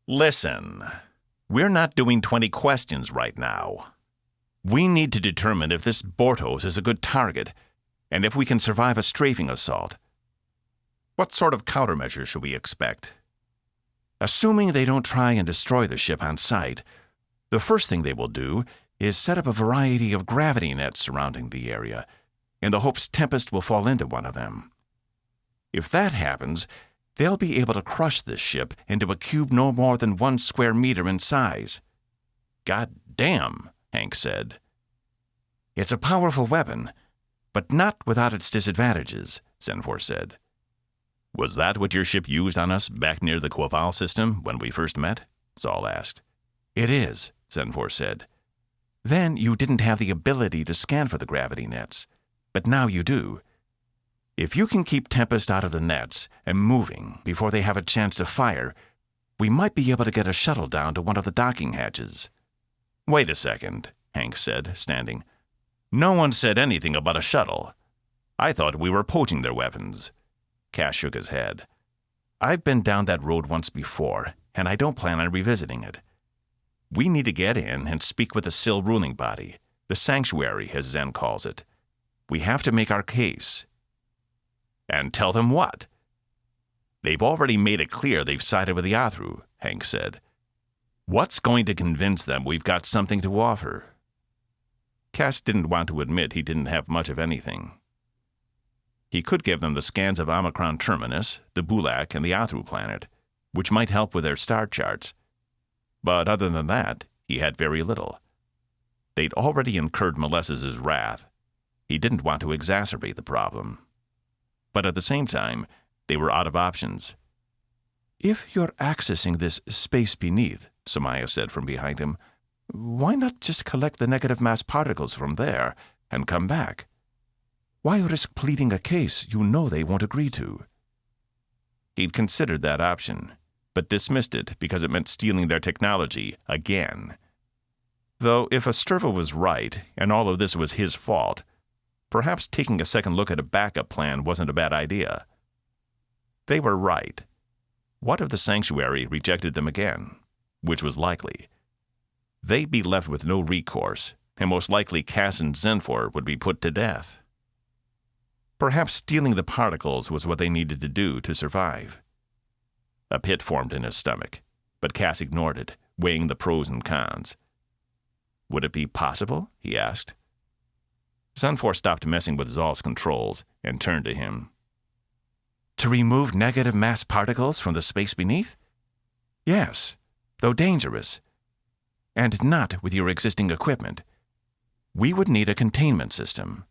Listen, we're not doing 20 questions right now. We need to determine if this Bortos is a good target, and if we can survive a strafing assault. What sort of countermeasures should we expect? Assuming they don't try and destroy the ship on sight, the first thing they will do is set up a variety of gravity nets surrounding the area, in the hopes Tempest will fall into one of them. If that happens, they'll be able to crush this ship into a cube no more than 1 square meter in size. God damn, Hank said. It's a powerful weapon, but not without its disadvantages, Zenfor said. Was that what your ship used on us back near the Quaval system when we first met? Saul asked. It is, Zenfor said. Then you didn't have the ability to scan for the gravity nets, but now you do. If you can keep Tempest out of the nets and moving before they have a chance to fire, we might be able to get a shuttle down to one of the docking hatches. Wait a second, Hank said, standing. No one said anything about a shuttle. I thought we were poaching their weapons. Cass shook his head. I've been down that road once before, and I don't plan on revisiting it. We need to get in and speak with the Syl ruling body, the sanctuary, as Zen calls it. We have to make our case. And tell them what? They've already made it clear they've sided with the Athru, Hank said. What's going to convince them we've got something to offer? Cass didn't want to admit he didn't have much of anything. He could give them the scans of Omicron Terminus, the Bulak, and the Athru planet, which might help with their star charts. But other than that, he had very little. They'd already incurred Molesses' wrath. He didn't want to exacerbate the problem. But at the same time, they were out of options. If you're accessing this space beneath, Samaya said from behind him, why not just collect the negative mass particles from there and come back? Why risk pleading a case you know they won't agree to? He'd considered that option, but dismissed it because it meant stealing their technology again. Though if Estreva was right, and all of this was his fault, perhaps taking a second look at a backup plan wasn't a bad idea. They were right. What if the Sanctuary rejected them again? Which was likely. They'd be left with no recourse, and most likely Cass and Zenfor would be put to death. Perhaps stealing the particles was what they needed to do to survive. A pit formed in his stomach, but Cass ignored it, weighing the pros and cons. Would it be possible? He asked. Zenfor stopped messing with Zal's controls and turned to him. To remove negative mass particles from the space beneath? Yes, though dangerous. And not with your existing equipment. We would need a containment system.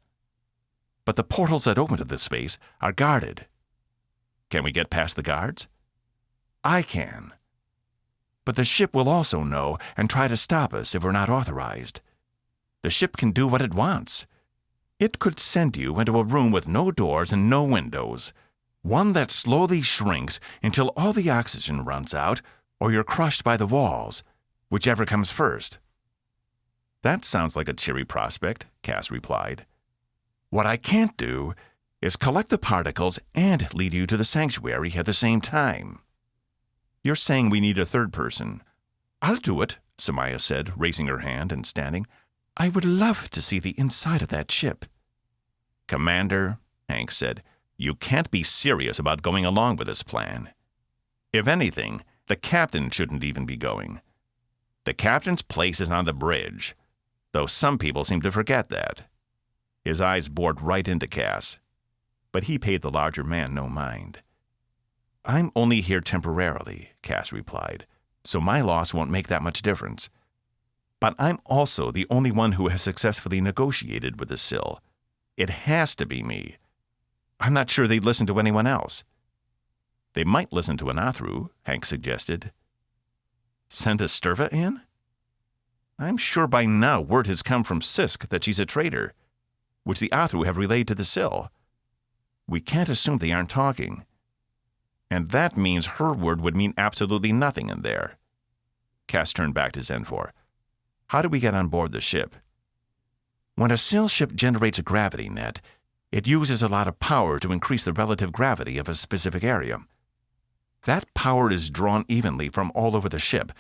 But the portals that open to this space are guarded. Can we get past the guards? I can. But the ship will also know and try to stop us if we're not authorized. The ship can do what it wants. It could send you into a room with no doors and no windows, one that slowly shrinks until all the oxygen runs out or you're crushed by the walls, whichever comes first. That sounds like a cheery prospect, Cass replied. What I can't do is collect the particles and lead you to the sanctuary at the same time. You're saying we need a third person. I'll do it, Samaya said, raising her hand and standing. I would love to see the inside of that ship." "Commander," Hank said, "you can't be serious about going along with this plan. If anything, the captain shouldn't even be going. The captain's place is on the bridge, though some people seem to forget that." His eyes bored right into Cass, but he paid the larger man no mind. "I'm only here temporarily," Cass replied, "so my loss won't make that much difference. But I'm also the only one who has successfully negotiated with the Sill. It has to be me. I'm not sure they'd listen to anyone else." "They might listen to an Athru," Hank suggested. "Send a Sturva in?" "I'm sure by now word has come from Sisk that she's a traitor, which the Athru have relayed to the Sill. We can't assume they aren't talking. And that means her word would mean absolutely nothing in there." Cass turned back to Zenfor. "How do we get on board the ship?" "When a Sill ship generates a gravity net, it uses a lot of power to increase the relative gravity of a specific area. That power is drawn evenly from all over the ship,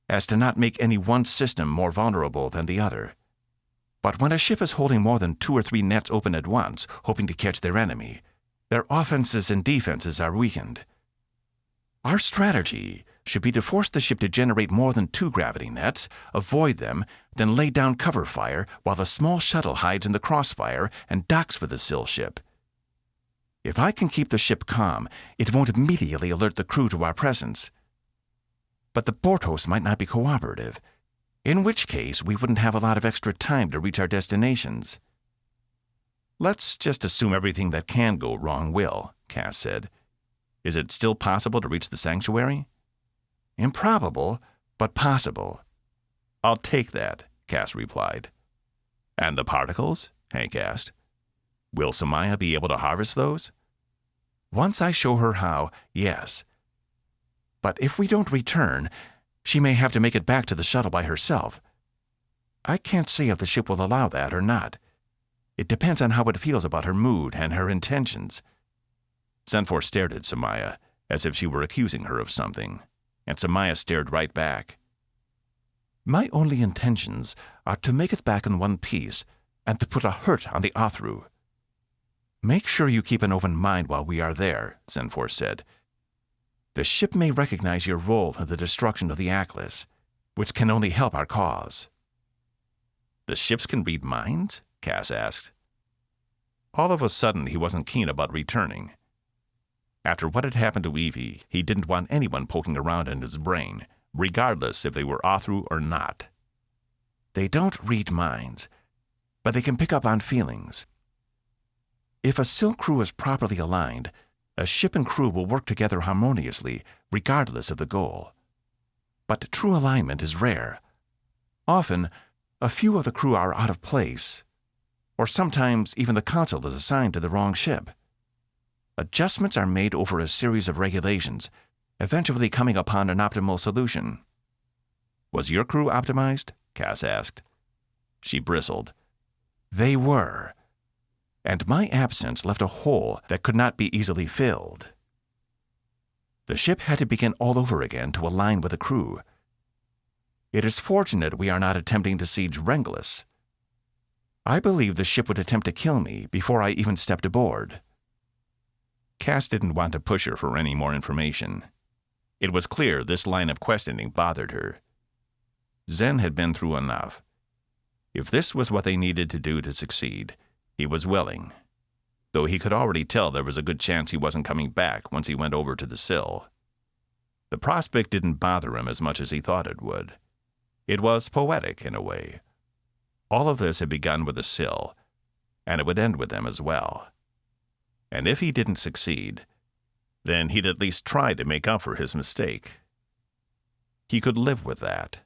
as to not make any one system more vulnerable than the other. But when a ship is holding more than 2 or 3 nets open at once, hoping to catch their enemy, their offenses and defenses are weakened. Our strategy should be to force the ship to generate more than 2 gravity nets, avoid them, then lay down cover fire while the small shuttle hides in the crossfire and docks with the Sill ship. If I can keep the ship calm, it won't immediately alert the crew to our presence. But the Bortos might not be cooperative, in which case we wouldn't have a lot of extra time to reach our destinations." "Let's just assume everything that can go wrong will," Cass said. "Is it still possible to reach the sanctuary?" "Improbable, but possible." "I'll take that," Cass replied. "And the particles?" Hank asked. "Will Samaya be able to harvest those?" "Once I show her how, yes. But if we don't return, she may have to make it back to the shuttle by herself. I can't say if the ship will allow that or not. It depends on how it feels about her mood and her intentions." Zenfor stared at Samaya, as if she were accusing her of something, and Samaya stared right back. "My only intentions are to make it back in one piece, and to put a hurt on the Athru." "Make sure you keep an open mind while we are there," Zenfor said. "The ship may recognize your role in the destruction of the Atlas, which can only help our cause." "The ships can read minds?" Cass asked. All of a sudden, he wasn't keen about returning. After what had happened to Evie, he didn't want anyone poking around in his brain, regardless if they were Athru or not. "They don't read minds, but they can pick up on feelings. If a Sill crew is properly aligned, a ship and crew will work together harmoniously, regardless of the goal. But true alignment is rare. Often, a few of the crew are out of place, or sometimes even the consul is assigned to the wrong ship. Adjustments are made over a series of regulations, eventually coming upon an optimal solution." "Was your crew optimized?" Cass asked. She bristled. "They were. And my absence left a hole that could not be easily filled. The ship had to begin all over again to align with the crew. It is fortunate we are not attempting to siege Renglis. I believe the ship would attempt to kill me before I even stepped aboard." Cass didn't want to push her for any more information. It was clear this line of questioning bothered her. Zen had been through enough. If this was what they needed to do to succeed, he was willing, though he could already tell there was a good chance he wasn't coming back once he went over to the Sill. The prospect didn't bother him as much as he thought it would. It was poetic in a way. All of this had begun with the Sill, and it would end with them as well. And if he didn't succeed, then he'd at least try to make up for his mistake. He could live with that.